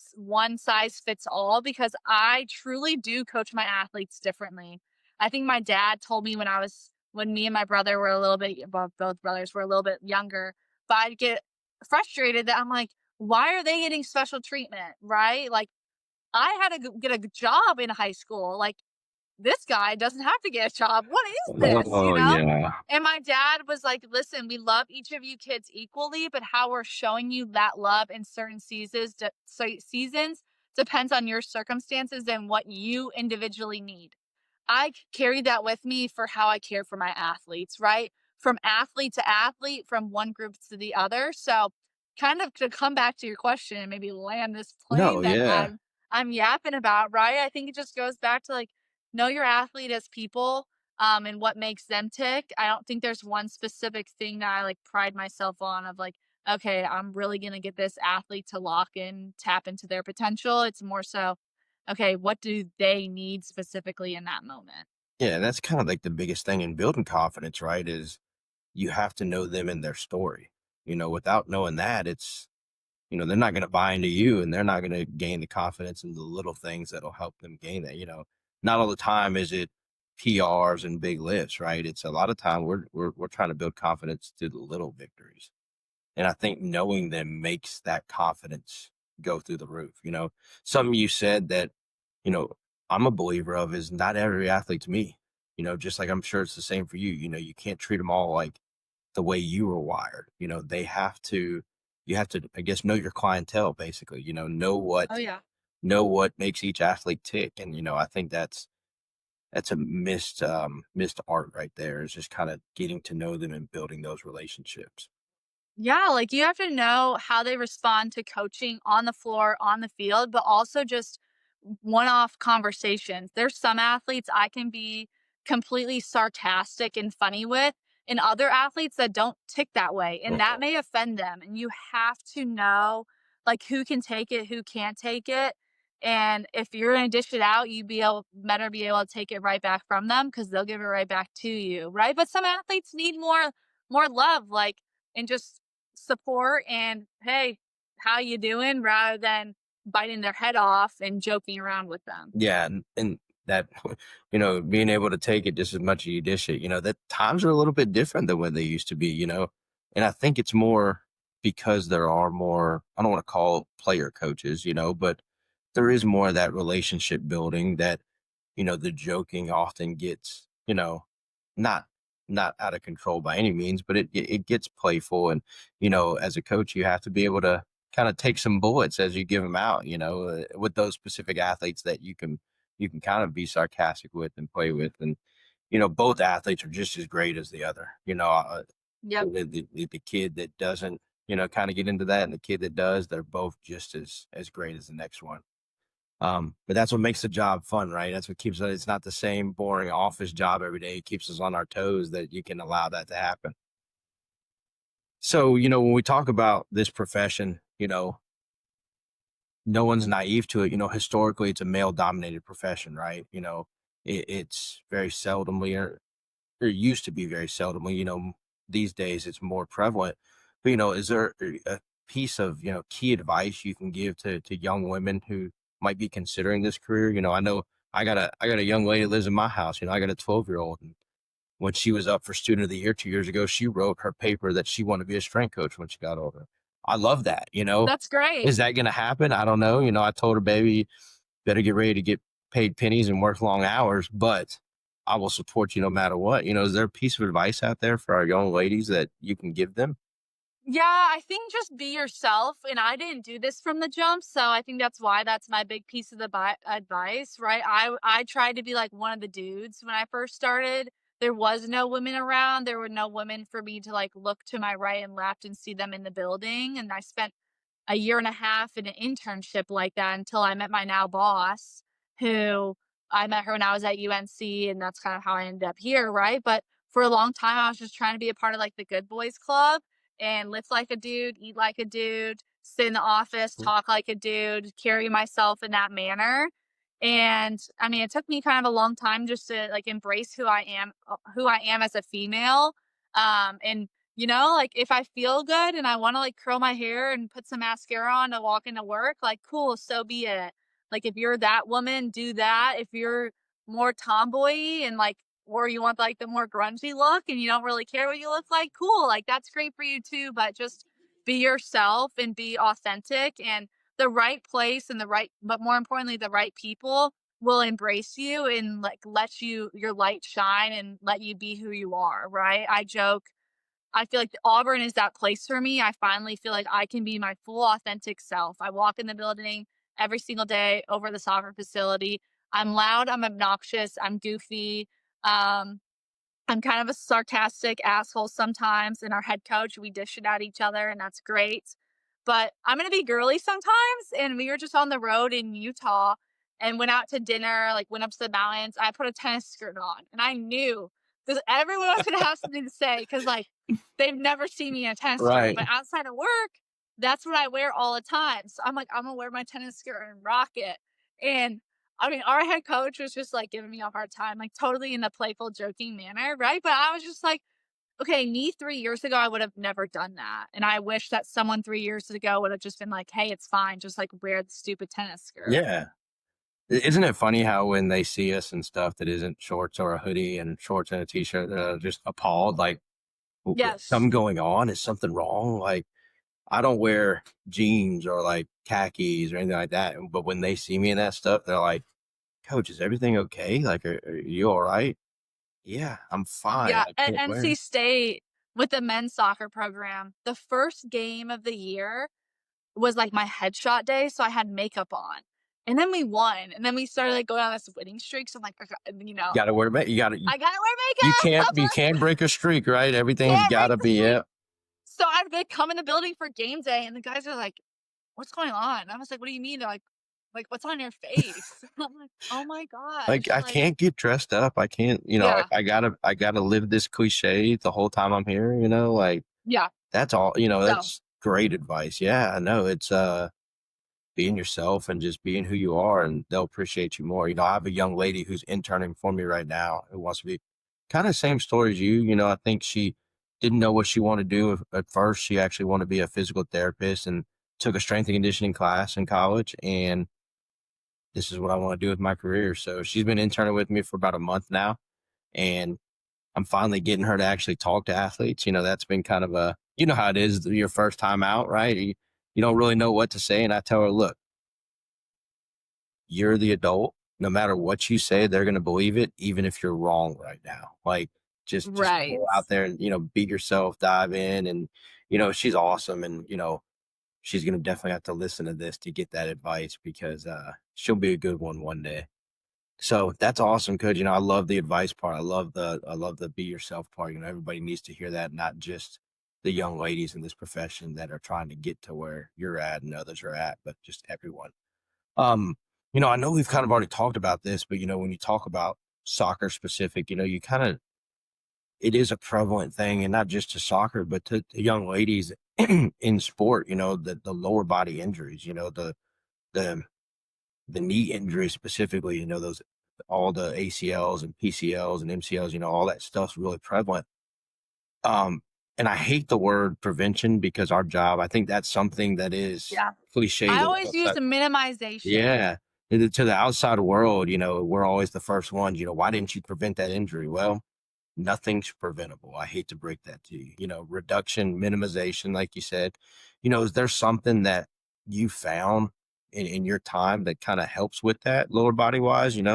size fits all, because I truly do coach my athletes differently. I think my dad told me when me and my brother were a little bit, well, both brothers were a little bit younger, but I'd get frustrated that I'm like, why are they getting special treatment, right? Like, I had to get a job in high school. Like, this guy doesn't have to get a job. What is this? Oh yeah. And my dad was like, listen, we love each of you kids equally, but how we're showing you that love in certain seasons depends on your circumstances and what you individually need. I carry that with me for how I care for my athletes, right? From athlete to athlete, from one group to the other. So, kind of to come back to your question and maybe land this No, plane that yeah. I'm yapping about, right? I think it just goes back to like know your athlete as people, and what makes them tick. I don't think there's one specific thing that I like pride myself on of like, okay, I'm really gonna get this athlete to lock in, tap into their potential. It's more so, okay, what do they need specifically in that moment? Yeah, that's kind of like the biggest thing in building confidence, right? Is you have to know them and their story. Without knowing that, they're not going to buy into you and they're not going to gain the confidence in the little things that'll help them gain that. Not all the time is it PRs and big lifts, right? It's a lot of time we're trying to build confidence through the little victories. And I think knowing them makes that confidence go through the roof. Something you said that, you know, I'm a believer of is not every athlete's me. Just like I'm sure it's the same for you. You can't treat them all like the way you were wired. You have to, I guess, know your clientele basically. Oh yeah. Know what makes each athlete tick, and I think that's a missed art right there. Is just kind of getting to know them and building those relationships. Yeah, like you have to know how they respond to coaching on the floor, on the field, but also just one off conversations. There's some athletes I can be completely sarcastic and funny with, and other athletes that don't tick that way. And that Mhm. may offend them. And you have to know like who can take it, who can't take it. And if you're gonna dish it out, better be able to take it right back from them because they'll give it right back to you. Right. But some athletes need more love, like and just support and hey, how you doing rather than biting their head off and joking around with them. Yeah, and that being able to take it just as much as you dish it. That times are a little bit different than when they used to be. And I think it's more because there are more. I don't want to call player coaches, but there is more of that relationship building that the joking often gets, not not out of control by any means, but it gets playful. And, as a coach, you have to be able to kind of take some bullets as you give them out, with those specific athletes that you can kind of be sarcastic with and play with. And, both athletes are just as great as the other, Yep. the kid that doesn't, kind of get into that and the kid that does, they're both just as great as the next one. But that's what makes the job fun, right? That's what keeps it's not the same boring office job every day. It keeps us on our toes that you can allow that to happen. So, when we talk about this profession, no one's naive to it. Historically, it's a male dominated profession, right? It's very seldomly or used to be very seldomly, these days it's more prevalent. But, is there a piece of, key advice you can give to young women who might be considering this career? I know I got a young lady that lives in my house. I got a 12-year-old, and when she was up for student of the year 2 years ago, she wrote her paper that she wanted to be a strength coach when she got older. I love that. That's great. Is that going to happen? I don't know. I told her, baby, better get ready to get paid pennies and work long hours, but I will support you no matter what. Is there a piece of advice out there for our young ladies that you can give them? Yeah, I think just be yourself. And I didn't do this from the jump. So I think that's why that's my big piece of the advice, right? I tried to be like one of the dudes when I first started. There was no women around. There were no women for me to like look to my right and left and see them in the building. And I spent a year and a half in an internship like that until I met my now boss, who I met her when I was at UNC, and that's kind of how I ended up here, right? But for a long time, I was just trying to be a part of like the good boys club and live like a dude, eat like a dude, sit in the office, talk like a dude, carry myself in that manner. And I mean, it took me kind of a long time just to like embrace who I am as a female. And like if I feel good and I want to like curl my hair and put some mascara on to walk into work, like cool, so be it. Like if you're that woman, do that. If you're more tomboy and like or you want like the more grungy look and you don't really care what you look like, cool. Like that's great for you too, but just be yourself and be authentic and the right place and but more importantly, the right people will embrace you and like let your light shine and let you be who you are, right? I feel like Auburn is that place for me. I finally feel like I can be my full authentic self. I walk in the building every single day over the soccer facility. I'm loud, I'm obnoxious, I'm goofy. Um, I'm kind of a sarcastic asshole sometimes, and our head coach, we dish it at each other, and that's great. But I'm gonna be girly sometimes, and we were just on the road in Utah and went out to dinner, like went up to the mountains. I put a tennis skirt on, and I knew because everyone was gonna have something to say because like they've never seen me in a tennis skirt. Right. But outside of work, that's what I wear all the time. So I'm like, I'm gonna wear my tennis skirt and rock it. And I mean, our head coach was just like giving me a hard time, like totally in a playful, joking manner, right? But I was just like, okay, me 3 years ago, I would have never done that. And I wish that someone 3 years ago would have just been like, hey, it's fine. Just like wear the stupid tennis skirt. Yeah. Isn't it funny how when they see us in stuff that isn't shorts or a hoodie and shorts and a t-shirt, they're just appalled, like, Yes. something going on? Is something wrong? Like, I don't wear jeans or like khakis or anything like that. But when they see me in that stuff, they're like, Coach, is everything okay? Like, are you all right? Yeah, I'm fine. Yeah, I at can't NC wear. State with the men's soccer program, the first game of the year was, like, my headshot day, so I had makeup on, and then we won, and then we started, like, going on this winning streak, so I'm like, "Okay," you know, You gotta wear "I gotta wear you makeup." can't break a streak, right? Everything's Can't break gotta the be streak. yeah. So I'd come in the building for game day, and the guys are like, "What's going on?" I was like, "What do you mean?" They're like, "What's on your face?" I'm like, "Oh my Like, gosh," I like can't get dressed up. I can't, yeah, I gotta live this cliche the whole time I'm here, like, yeah, that's all, so that's great advice. Yeah, I know it's, being yourself and just being who you are, and they'll appreciate you more. I have a young lady who's interning for me right now who wants to be kind of same story as you. I think she didn't know what she wanted to do at first. She actually wanted to be a physical therapist and took a strength and conditioning class in college. And this is what I want to do with my career. So she's been interning with me for about a month now. And I'm finally getting her to actually talk to athletes. That's been kind of how it is your first time out, right? You don't really know what to say. And I tell her, look, you're the adult. No matter what you say, they're going to believe it, even if you're wrong right now. Like, just right. go out there and, beat yourself, dive in. And, she's awesome. And, she's going to definitely have to listen to this to get that advice because she'll be a good one day. So that's awesome, Coach. I love the advice part. I love the be yourself part. Everybody needs to hear that, not just the young ladies in this profession that are trying to get to where you're at and others are at, but just everyone. Um, I know we've kind of already talked about this, but when you talk about soccer specific, you kind of it is a prevalent thing, and not just to soccer, but to young ladies in sport. The lower body injuries. The the knee injuries specifically. Those all the ACLs and PCLs and MCLs. All that stuff's really prevalent. And I hate the word prevention because our job. I think that's something that is Yeah. cliche I to the always use outside. the minimization. Yeah. To the outside world, we're always the first ones, why didn't you prevent that injury? Well, nothing's preventable. I hate to break that to you. Reduction, minimization, like you said. Is there something that you found in your time that kind of helps with that lower body wise? Yeah,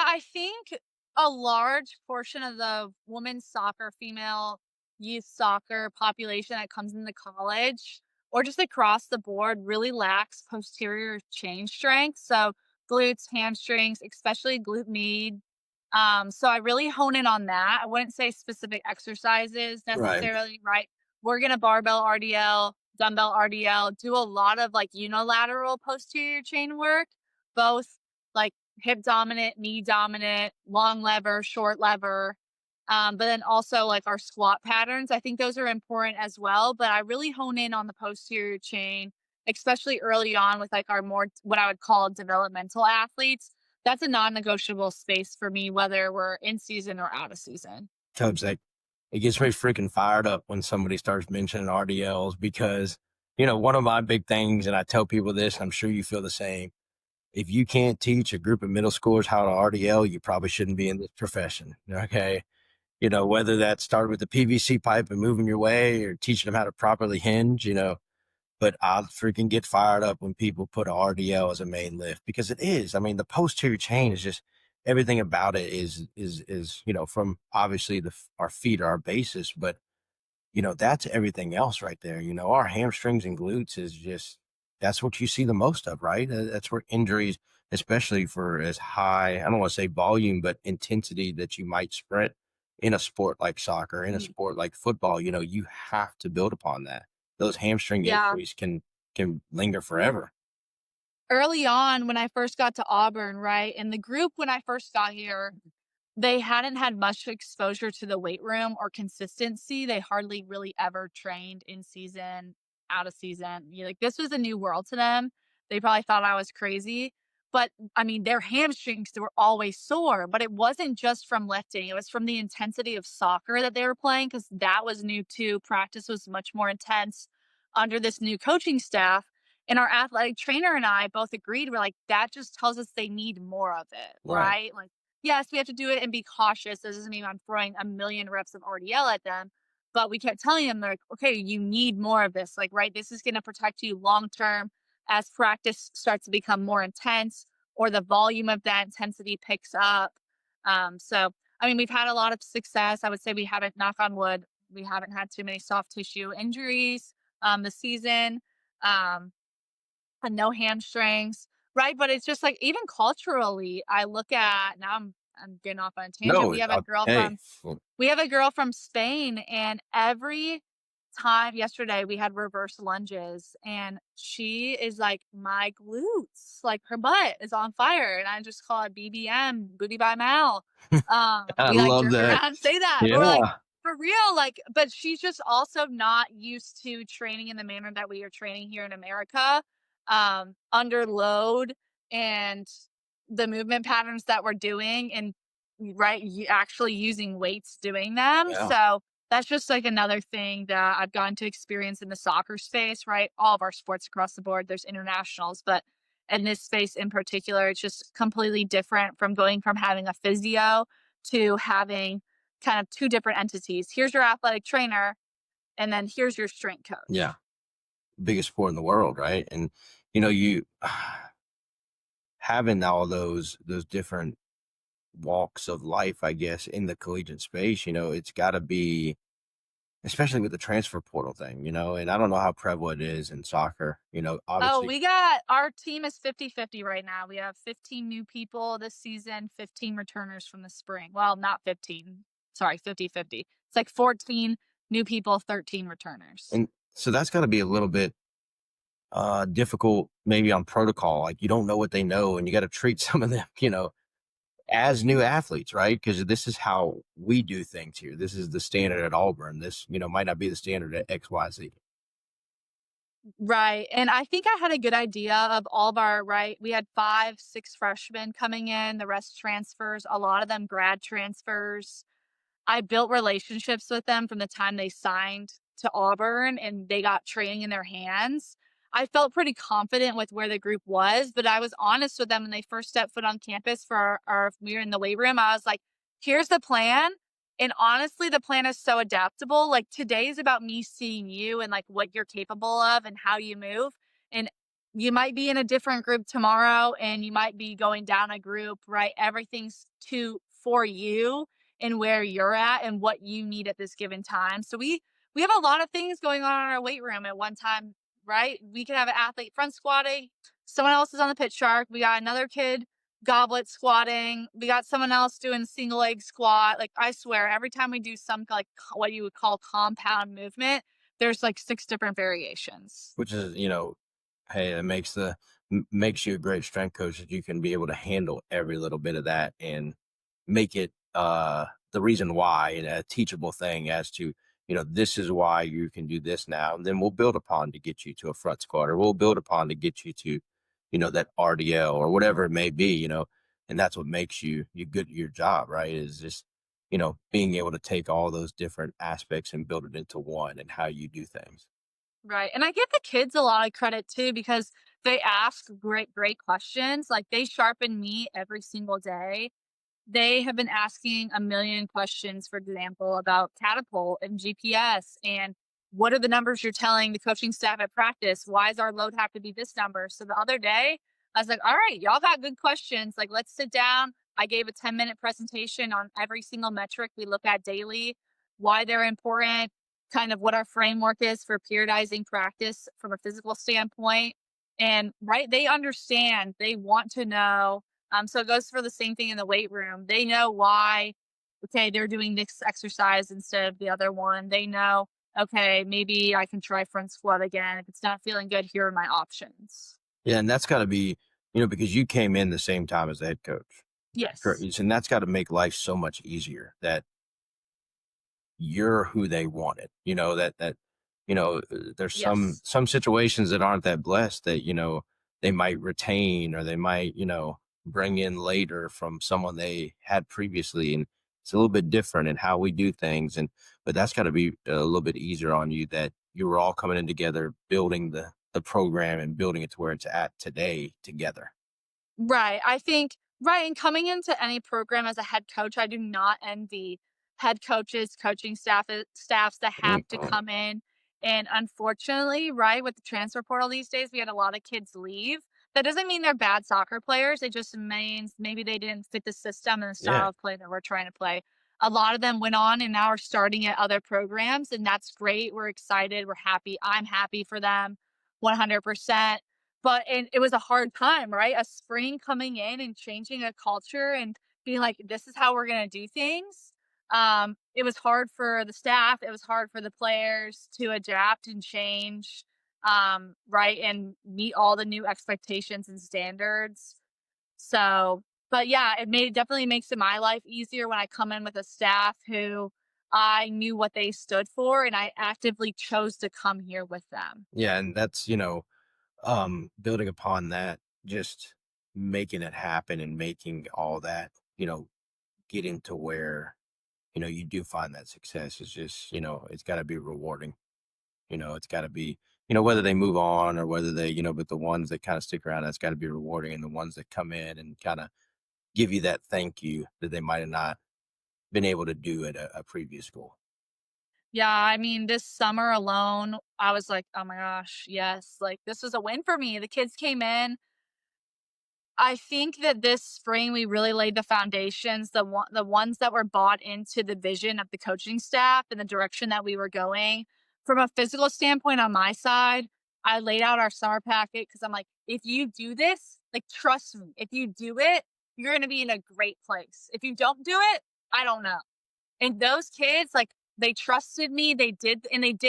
I think a large portion of the women's soccer, female youth soccer population that comes into college or just across the board really lacks posterior chain strength. So glutes, hamstrings, especially glute med. So I really hone in on that. I wouldn't say specific exercises Right. necessarily, right? We're gonna barbell RDL, dumbbell RDL, do a lot of like unilateral posterior chain work, both like hip dominant, knee dominant, long lever, short lever. But then also like our squat patterns. I think those are important as well. But I really hone in on the posterior chain, especially early on with like our more what I would call developmental athletes. That's a non-negotiable space for me, whether we're in season or out of season. Coach, like it gets me freaking fired up when somebody starts mentioning RDLs because, one of my big things, and I tell people this, I'm sure you feel the same. If you can't teach a group of middle schoolers how to RDL, you probably shouldn't be in this profession. Okay. Whether that started with the PVC pipe and moving your way or teaching them how to properly hinge, but I freaking get fired up when people put a RDL as a main lift because it is. I mean, the posterior chain is just everything about it is from obviously our feet are our basis, but that's everything else right there. Our hamstrings and glutes is just that's what you see the most of, right? That's where injuries, especially for as high, I don't want to say volume, but intensity that you might sprint in a sport like soccer, in a Mm. sport like football, you have to build upon that. Those hamstring Yeah. injuries can linger forever. Early on, when I first got to Auburn, right, in the group when I first got here, they hadn't had much exposure to the weight room or consistency. They hardly really ever trained in season, out of season. Like this was a new world to them. They probably thought I was crazy. But I mean, their hamstrings were always sore, but it wasn't just from lifting. It was from the intensity of soccer that they were playing because that was new too. Practice was much more intense under this new coaching staff. And our athletic trainer and I both agreed, we're like, that just tells us they need more of it, Right. right? Like, yes, we have to do it and be cautious. This doesn't mean I'm throwing a million reps of RDL at them, but we kept telling them, like, okay, you need more of this. Like, right, this is going to protect you long term as practice starts to become more intense or the volume of that intensity picks up. So, I mean, we've had a lot of success. I would say we haven't, knock on wood, we haven't had too many soft tissue injuries this season. Um, and no hamstrings, right? But it's just like even culturally, I look at now I'm getting off on a tangent. No, hey, well, We have a girl from Spain, and every time yesterday we had reverse lunges, and she is like, my glutes, like her butt is on fire, and I just call it BBM, booty by Mal. I We like love joke that. around and say that, but we're like, Yeah. for real, like, but she's just also not used to training in the manner that we are training here in America, under load and the movement patterns that we're doing, and right, actually using weights doing them. Yeah. So that's just like another thing that I've gotten to experience in the soccer space, right? All of our sports across the board, there's internationals, but in this space in particular, it's just completely different from going from having a physio to having kind of two different entities. Here's your athletic trainer, and then here's your strength coach. Yeah. Biggest sport in the world, right? And you having all those different walks of life, I guess, in the collegiate space, it's got to be, especially with the transfer portal thing, and I don't know how prevalent it is in soccer, Oh, obviously. our team is 50-50 right now. We have 15 new people this season, 15 returners from the spring. Well, not 15. Sorry, 50-50. It's like 14 new people, 13 returners. And so that's got to be a little bit difficult, maybe on protocol. Like you don't know what they know, and you got to treat some of them, as new athletes, right? Because this is how we do things here. This is the standard at Auburn. This, might not be the standard at XYZ. Right. And I think I had a good idea of all of our, right. We had 5, 6 freshmen coming in, the rest transfers, a lot of them grad transfers. I built relationships with them from the time they signed to Auburn and they got training in their hands. I felt pretty confident with where the group was, but I was honest with them when they first stepped foot on campus for we were in the weight room. I was like, here's the plan. And honestly, the plan is so adaptable. Like today is about me seeing you and like what you're capable of and how you move. And you might be in a different group tomorrow and you might be going down a group, right? Everything's for you and where you're at and what you need at this given time. So we have a lot of things going on in our weight room at one time, right? We could have an athlete front squatting, someone else is on the pitch shark, we got another kid goblet squatting, we got someone else doing single leg squat. Like I swear, every time we do some like what you would call compound movement, there's like 6 different variations. Which is, hey, it makes you a great strength coach that you can be able to handle every little bit of that and make it the reason why, and a teachable thing as to, this is why you can do this now. And then we'll build upon to get you to a front squat, or we'll build upon to get you to, that RDL or whatever it may be, and that's what makes you good at your job, right? Is just, being able to take all those different aspects and build it into one and how you do things. Right. And I give the kids a lot of credit too because they ask great questions. Like they sharpen me every single day. They have been asking a million questions, for example, about catapult and GPS and what are the numbers you're telling the coaching staff at practice? Why does our load have to be this number? So the other day, I was like, all right, y'all got good questions. Like, let's sit down. I gave a 10-minute presentation on every single metric we look at daily, why they're important, kind of what our framework is for periodizing practice from a physical standpoint. And right, they understand, they want to know. So it goes for the same thing in the weight room. They know why, okay, they're doing this exercise instead of the other one. They know, okay, maybe I can try front squat again. If it's not feeling good, here are my options. Yeah, and that's got to be, because you came in the same time as the head coach. Correct. Yes. And that's got to make life so much easier that you're who they wanted. There's Yes. some situations that aren't that blessed that, they might retain, or they might, bring in later from someone they had previously. And it's a little bit different in how we do things. But that's got to be a little bit easier on you, that you were all coming in together, building the program and building it to where it's at today together. Right. I think, right. And coming into any program as a head coach, I do not envy head coaches, coaching staffs that have to Mm-mm. come in. And unfortunately, right, with the transfer portal these days, we had a lot of kids leave. That doesn't mean they're bad soccer players. It just means maybe they didn't fit the system and the Yeah. style of play that we're trying to play. A lot of them went on and now are starting at other programs, and that's great. We're excited. We're happy. I'm happy for them 100%. But it was a hard time, right? A spring coming in and changing a culture and being like, this is how we're going to do things. It was hard for the staff. It was hard for the players to adapt and change, right, and meet all the new expectations and standards. So, but yeah, definitely makes it my life easier when I come in with a staff who I knew what they stood for and I actively chose to come here with them. Yeah, and that's, building upon that, just making it happen and making all that, getting to where, you do find that success is just, it's got to be rewarding. It's got to be, whether they move on or whether they, but the ones that kind of stick around, that's got to be rewarding. And the ones that come in and kind of give you that thank you that they might have not been able to do at a previous school. Yeah, I mean, this summer alone, I was like, oh my gosh, yes, like this was a win for me. The kids came in. I think that this spring we really laid the foundations, the ones that were bought into the vision of the coaching staff and the direction that we were going. From a physical standpoint on my side, I laid out our summer packet because I'm like, if you do this, like trust me, if you do it, you're gonna be in a great place. If you don't do it, I don't know. And those kids, like, they trusted me, they did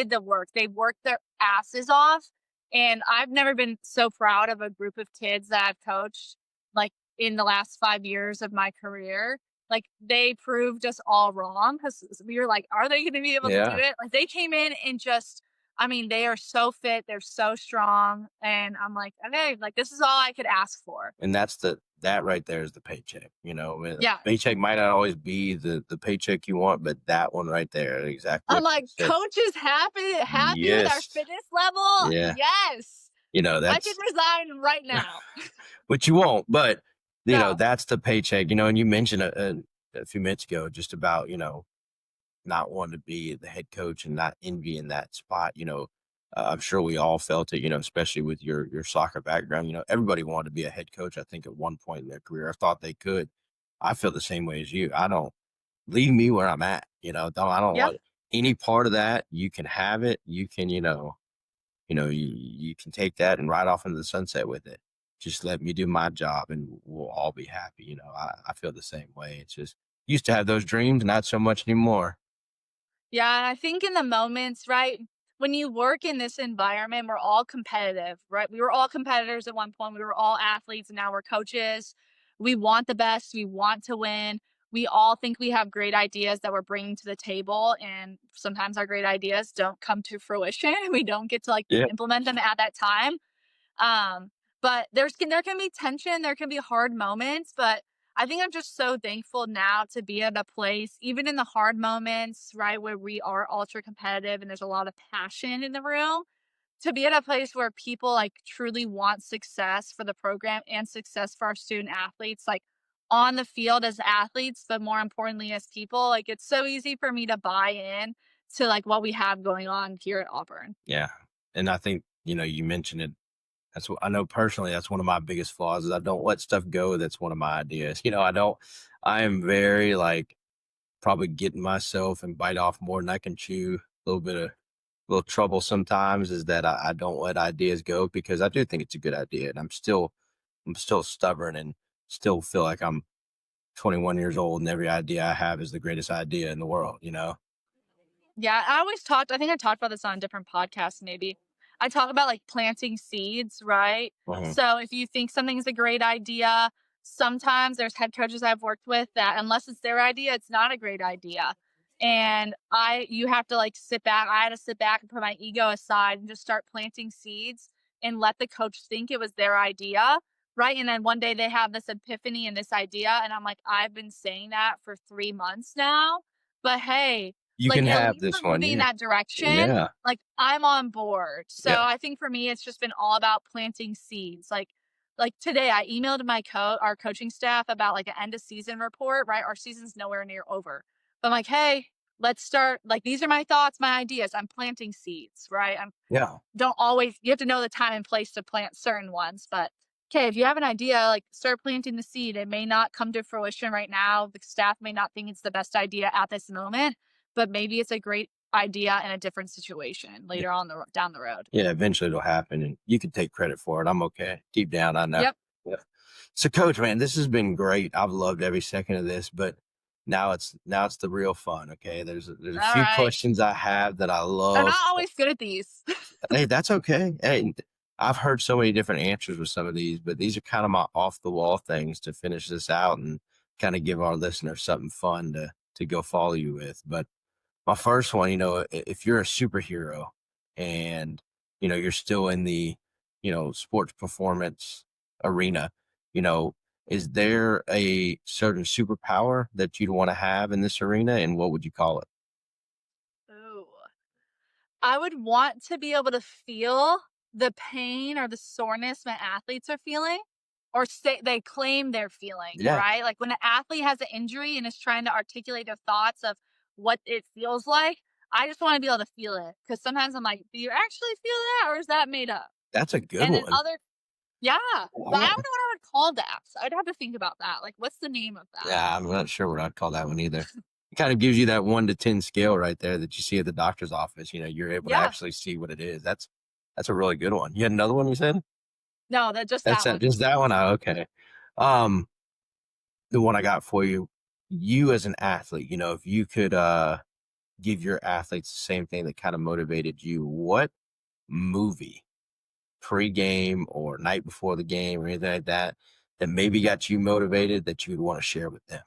the work. They worked their asses off, and I've never been so proud of a group of kids that I've coached, like, in the last 5 years of my career. Like, they proved us all wrong because we were like, "Are they gonna be able to do Yeah. it?" Like, they came in and just I mean, they are so fit, they're so strong, and I'm like, "Okay, like, this is all I could ask for." And that right there is the paycheck. Yeah. Paycheck might not always be the paycheck you want, but that one right there, exactly I'm what you like, said. "Coach is happy with our Yes. fitness level? Yeah. Yes. I could That's resign right now." what you won't, but No. that's the paycheck, and you mentioned a few minutes ago just about, not wanting to be the head coach and not envying that spot. I'm sure we all felt it, especially with your soccer background. Everybody wanted to be a head coach, I think, at one point in their career. I thought they could. I feel the same way as you. I don't leave me where I'm at. I don't Yeah. want any part of that. You can have it. You can, you can take that and ride off into the sunset with it. Just let me do my job and we'll all be happy. I feel the same way. It's just used to have those dreams, not so much anymore. Yeah, and I think in the moments, right, when you work in this environment, we're all competitive, right? We were all competitors at one point. We were all athletes, and now we're coaches. We want the best. We want to win. We all think we have great ideas that we're bringing to the table, and sometimes our great ideas don't come to fruition. We don't get to like Yeah. implement them at that time. Um, but there can be tension, there can be hard moments, but I think I'm just so thankful now to be at a place, even in the hard moments, right, where we are ultra competitive and there's a lot of passion in the room, to be at a place where people like truly want success for the program and success for our student athletes, like on the field as athletes, but more importantly as people. Like it's so easy for me to buy in to like what we have going on here at Auburn. Yeah. And I think, you mentioned it. That's what I know personally. That's one of my biggest flaws is I don't let stuff go. That's one of my ideas. I am very like probably getting myself and bite off more than I can chew. A little bit of little trouble sometimes is that I don't let ideas go because I do think it's a good idea. And I'm still stubborn and still feel like I'm 21 years old and every idea I have is the greatest idea in the world. Yeah, I think I talked about this on a different podcast maybe. I talk about like planting seeds, right? Mhm. So if you think something's a great idea, sometimes there's head coaches I've worked with that unless it's their idea, it's not a great idea. And you have to like sit back. I had to sit back and put my ego aside and just start planting seeds and let the coach think it was their idea. Right. And then one day they have this epiphany and this idea. And I'm like, I've been saying that for 3 months now. But hey, You like, can at have least this we're one. moving in Yeah. that direction, Yeah. like, I'm on board. So, Yeah. I think for me, it's just been all about planting seeds, like, today, I emailed our coaching staff about, like, an end of season report, right? Our season's nowhere near over. But I'm like, "Hey, let's start like, these are my thoughts, my ideas. I'm planting seeds," right? I'm Yeah. don't always you have to know the time and place to plant certain ones, but okay, if you have an idea, like start planting the seed. It may not come to fruition right now. The staff may not think it's the best idea at this moment, but maybe it's a great idea in a different situation Yeah. later on down the road. Yeah, eventually it'll happen, and you can take credit for it. I'm okay. Deep down, I know. Yep. Yeah. So, Coach, man, this has been great. I've loved every second of this, but now it's the real fun. Okay, there's a All few right. questions I have that I I'm love. not always good at these. Hey, that's okay. Hey, I've heard so many different answers with some of these, but these are kind of my off the wall things to finish this out and kind of give our listeners something fun to go follow you with. But my first one, if you're a superhero and, you're still in the, sports performance arena, you know, is there a certain superpower that you'd want to have in this arena, and what would you call it? Ooh. I would want to be able to feel the pain or the soreness my athletes are feeling or say they claim they're feeling, Yeah, right? Like when an athlete has an injury and is trying to articulate their thoughts of what it feels like, I just want to be able to feel it. Cause sometimes I'm like, do you actually feel that or is that made up? that's a good And then one. yeah, but I Yeah. don't know what I would call that. So I'd have to think about that. Like, what's the name of that? Yeah, I'm not sure what I'd call that one either. It kind of gives you that 1 to 10 scale right there that you see at the doctor's office. You're able to Yeah. actually see what it is. That's a really good one. You had another one you said? No, that just That's that that one. just that one? Oh, okay. Um, the one I got for you, you as an athlete, if you could give your athletes the same thing that kind of motivated you, what movie, pregame or night before the game or anything like that, that maybe got you motivated that you would want to share with them?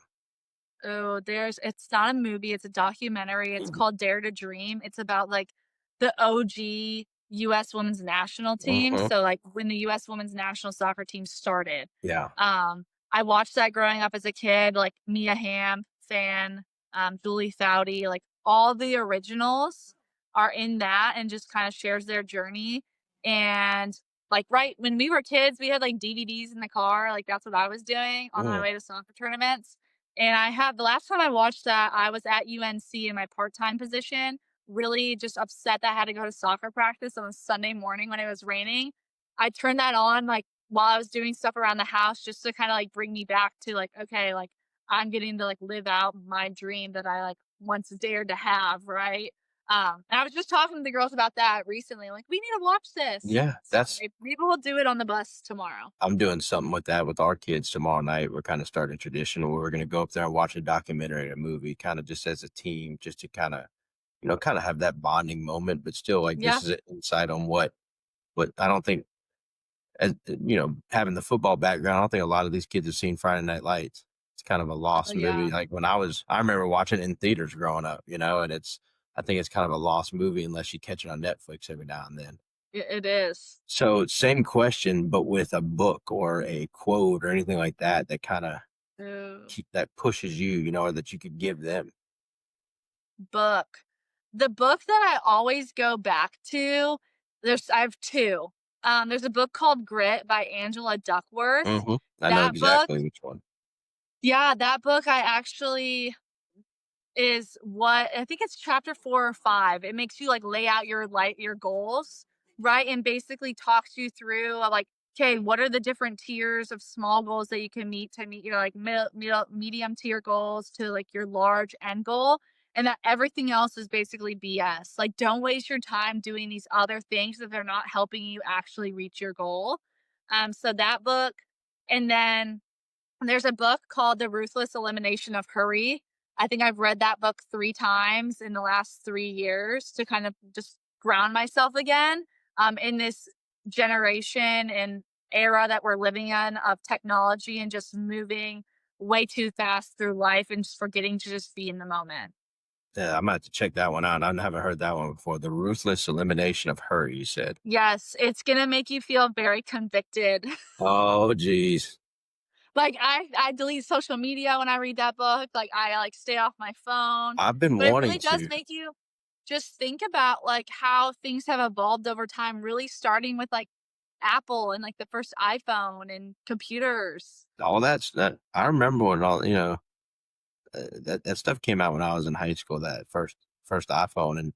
Oh, it's not a movie, it's a documentary. It's called Dare to Dream. It's about like the OG US women's national team. Mm-hmm. So like when the US women's national soccer team started. Yeah. I watched that growing up as a kid, like Mia Hamm, fan, Julie Foudy, like all the originals are in that and just kind of shares their journey. And like right when we were kids, we had like DVDs in the car. Like that's what I was doing on my Mm, way to soccer tournaments. And I have the last time I watched that, I was at UNC in my part-time position, really just upset that I had to go to soccer practice on a Sunday morning when it was raining. I turned that on like while I was doing stuff around the house just to kind of like bring me back to like, okay, like I'm getting to like live out my dream that I like once dared to have, right? And I was just talking to the girls about that recently. Like, we need to watch this. yeah, So maybe we'll do it on the bus tomorrow. I'm doing something with that with our kids tomorrow night. We're kind of starting a tradition where we're going to go up there and watch a documentary or a movie, kind of just as a team, just to kind of have that bonding moment, but still like Yeah. this is an insight on what I don't think, as having the football background, I don't think a lot of these kids have seen Friday Night Lights. It's kind of a Oh lost movie. yeah. Like I remember watching it in theaters growing up, and I think it's kind of a lost movie unless you catch it on Netflix every now and then. It is. So same question, but with a book or a quote or anything like that, that kind of Ooh. that pushes you, or that you could give them. Book. The book that I always go back to, I have two. There's a book called Grit by Angela Duckworth. Hmm. I know That book, exactly which one. yeah, that book I actually is what I think it's chapter 4 or 5. It makes you like lay out your goals, right? And basically talks you through like, okay, what are the different tiers of small goals that you can meet to meet your like medium tier goals to like your large end goal, and that everything else is basically BS. Like, don't waste your time doing these other things if they're not helping you actually reach your goal. So that book, and then there's a book called The Ruthless Elimination of Hurry. I think I've read that book 3 times in the last 3 years to kind of just ground myself again, in this generation and era that we're living in of technology and just moving way too fast through life and just forgetting to just be in the moment. Yeah, I'm gonna have to check that one out. I haven't heard that one before. The ruthless elimination of her, you said. Yes, it's gonna make you feel very convicted. Oh, geez. Like, I delete social media when I read that book, like, I, like, stay off my phone, I've been but it wanting really does to. make you just think about, like, how things have evolved over time, really starting with, like, Apple and, like, the first iPhone and computers. All that I remember when that stuff came out when I was in high school. That first iPhone, and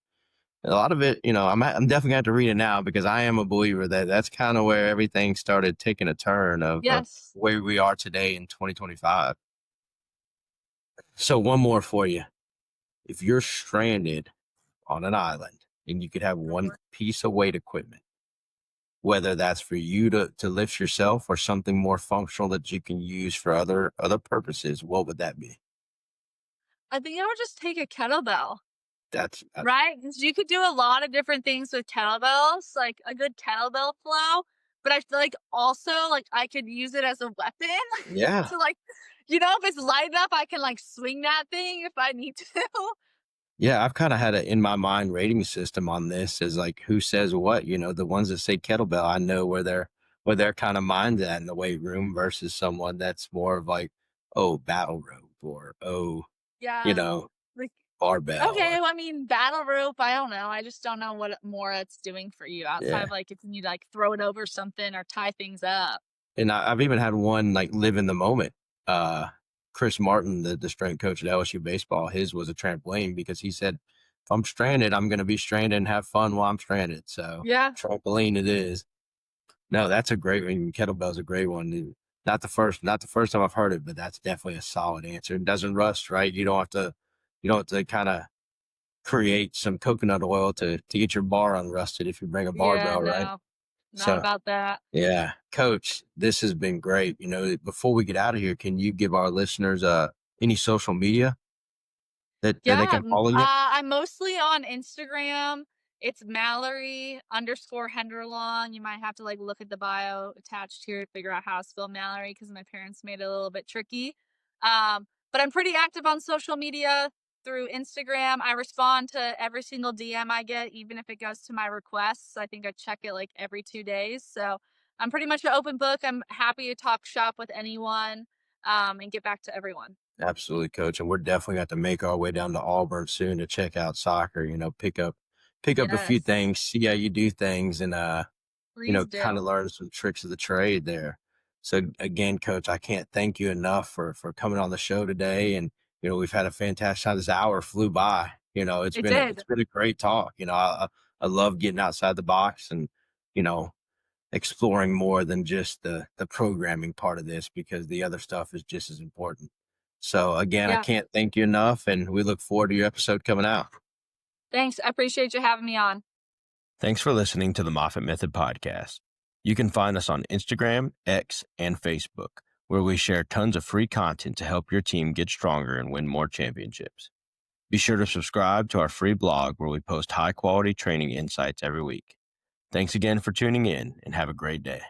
A lot of it, I'm definitely going to have to read it now because I am a believer that that's kind of where everything started taking a turn of Yes. where we are today in 2025. So one more for you. If you're stranded on an island and you could have one piece of weight equipment, whether that's for you to lift yourself or something more functional that you can use for other purposes, what would that be? I think I would just take a kettlebell. That's Right? Because you could do a lot of different things with kettlebells, like a good kettlebell flow, but I feel like also, like, I could use it as a weapon yeah. to, like, if it's light enough, I can, like, swing that thing if I need to. Yeah, I've kind of had a in my mind rating system on this as like who says what, the ones that say kettlebell, I know where their kind of mind's at in the weight room versus someone that's more of like, oh, battle rope or you Yeah. know, Like, barbell okay, or well, I mean, battle rope, I don't know. I just don't know what more it's doing for you outside yeah. of, like, if you need to, like, throw it over something or tie things up. And I've even had one like live in the moment. Uh, Chris Martin, the strength coach at LSU baseball, his was a trampoline because he said, if I'm stranded, I'm going to be stranded and have fun while I'm stranded. So Yeah. trampoline it is. No, that's a great one. Kettlebell's a great one. Not the first time I've heard it, but that's definitely a solid answer. It doesn't rust, right? You don't have to kind of create some coconut oil to get your bar unrusted if you bring a Yeah, barbell, right? no, not So about that. yeah, Coach, this has been great. Before we get out of here, can you give our listeners any social media that they Yeah, can follow you? I'm mostly on Instagram. It's Mallory_Henderlong. You might have to like look at the bio attached here to figure out how to spell Mallory because my parents made it a little bit tricky. But I'm pretty active on social media through Instagram. I respond to every single DM I get, even if it goes to my requests. I think I check it like every 2 days. So I'm pretty much an open book. I'm happy to talk shop with anyone and get back to everyone. Absolutely, Coach. And we're definitely got to make our way down to Auburn soon to check out soccer. Pick up a few Yes, things, see how you do things, and please kind do. of learn some tricks of the trade there. So again, Coach, I can't thank you enough for coming on the show today. And we've had a fantastic time. This hour flew by. It's It been a did. it's been a great talk. I love getting outside the box and you know exploring more than just the programming part of this because the other stuff is just as important. So again, I Yeah. can't thank you enough, and we look forward to your episode coming out. Thanks. I appreciate you having me on. Thanks for listening to the Moffitt Method podcast. You can find us on Instagram, X, and Facebook, where we share tons of free content to help your team get stronger and win more championships. Be sure to subscribe to our free blog where we post high-quality training insights every week. Thanks again for tuning in, and have a great day.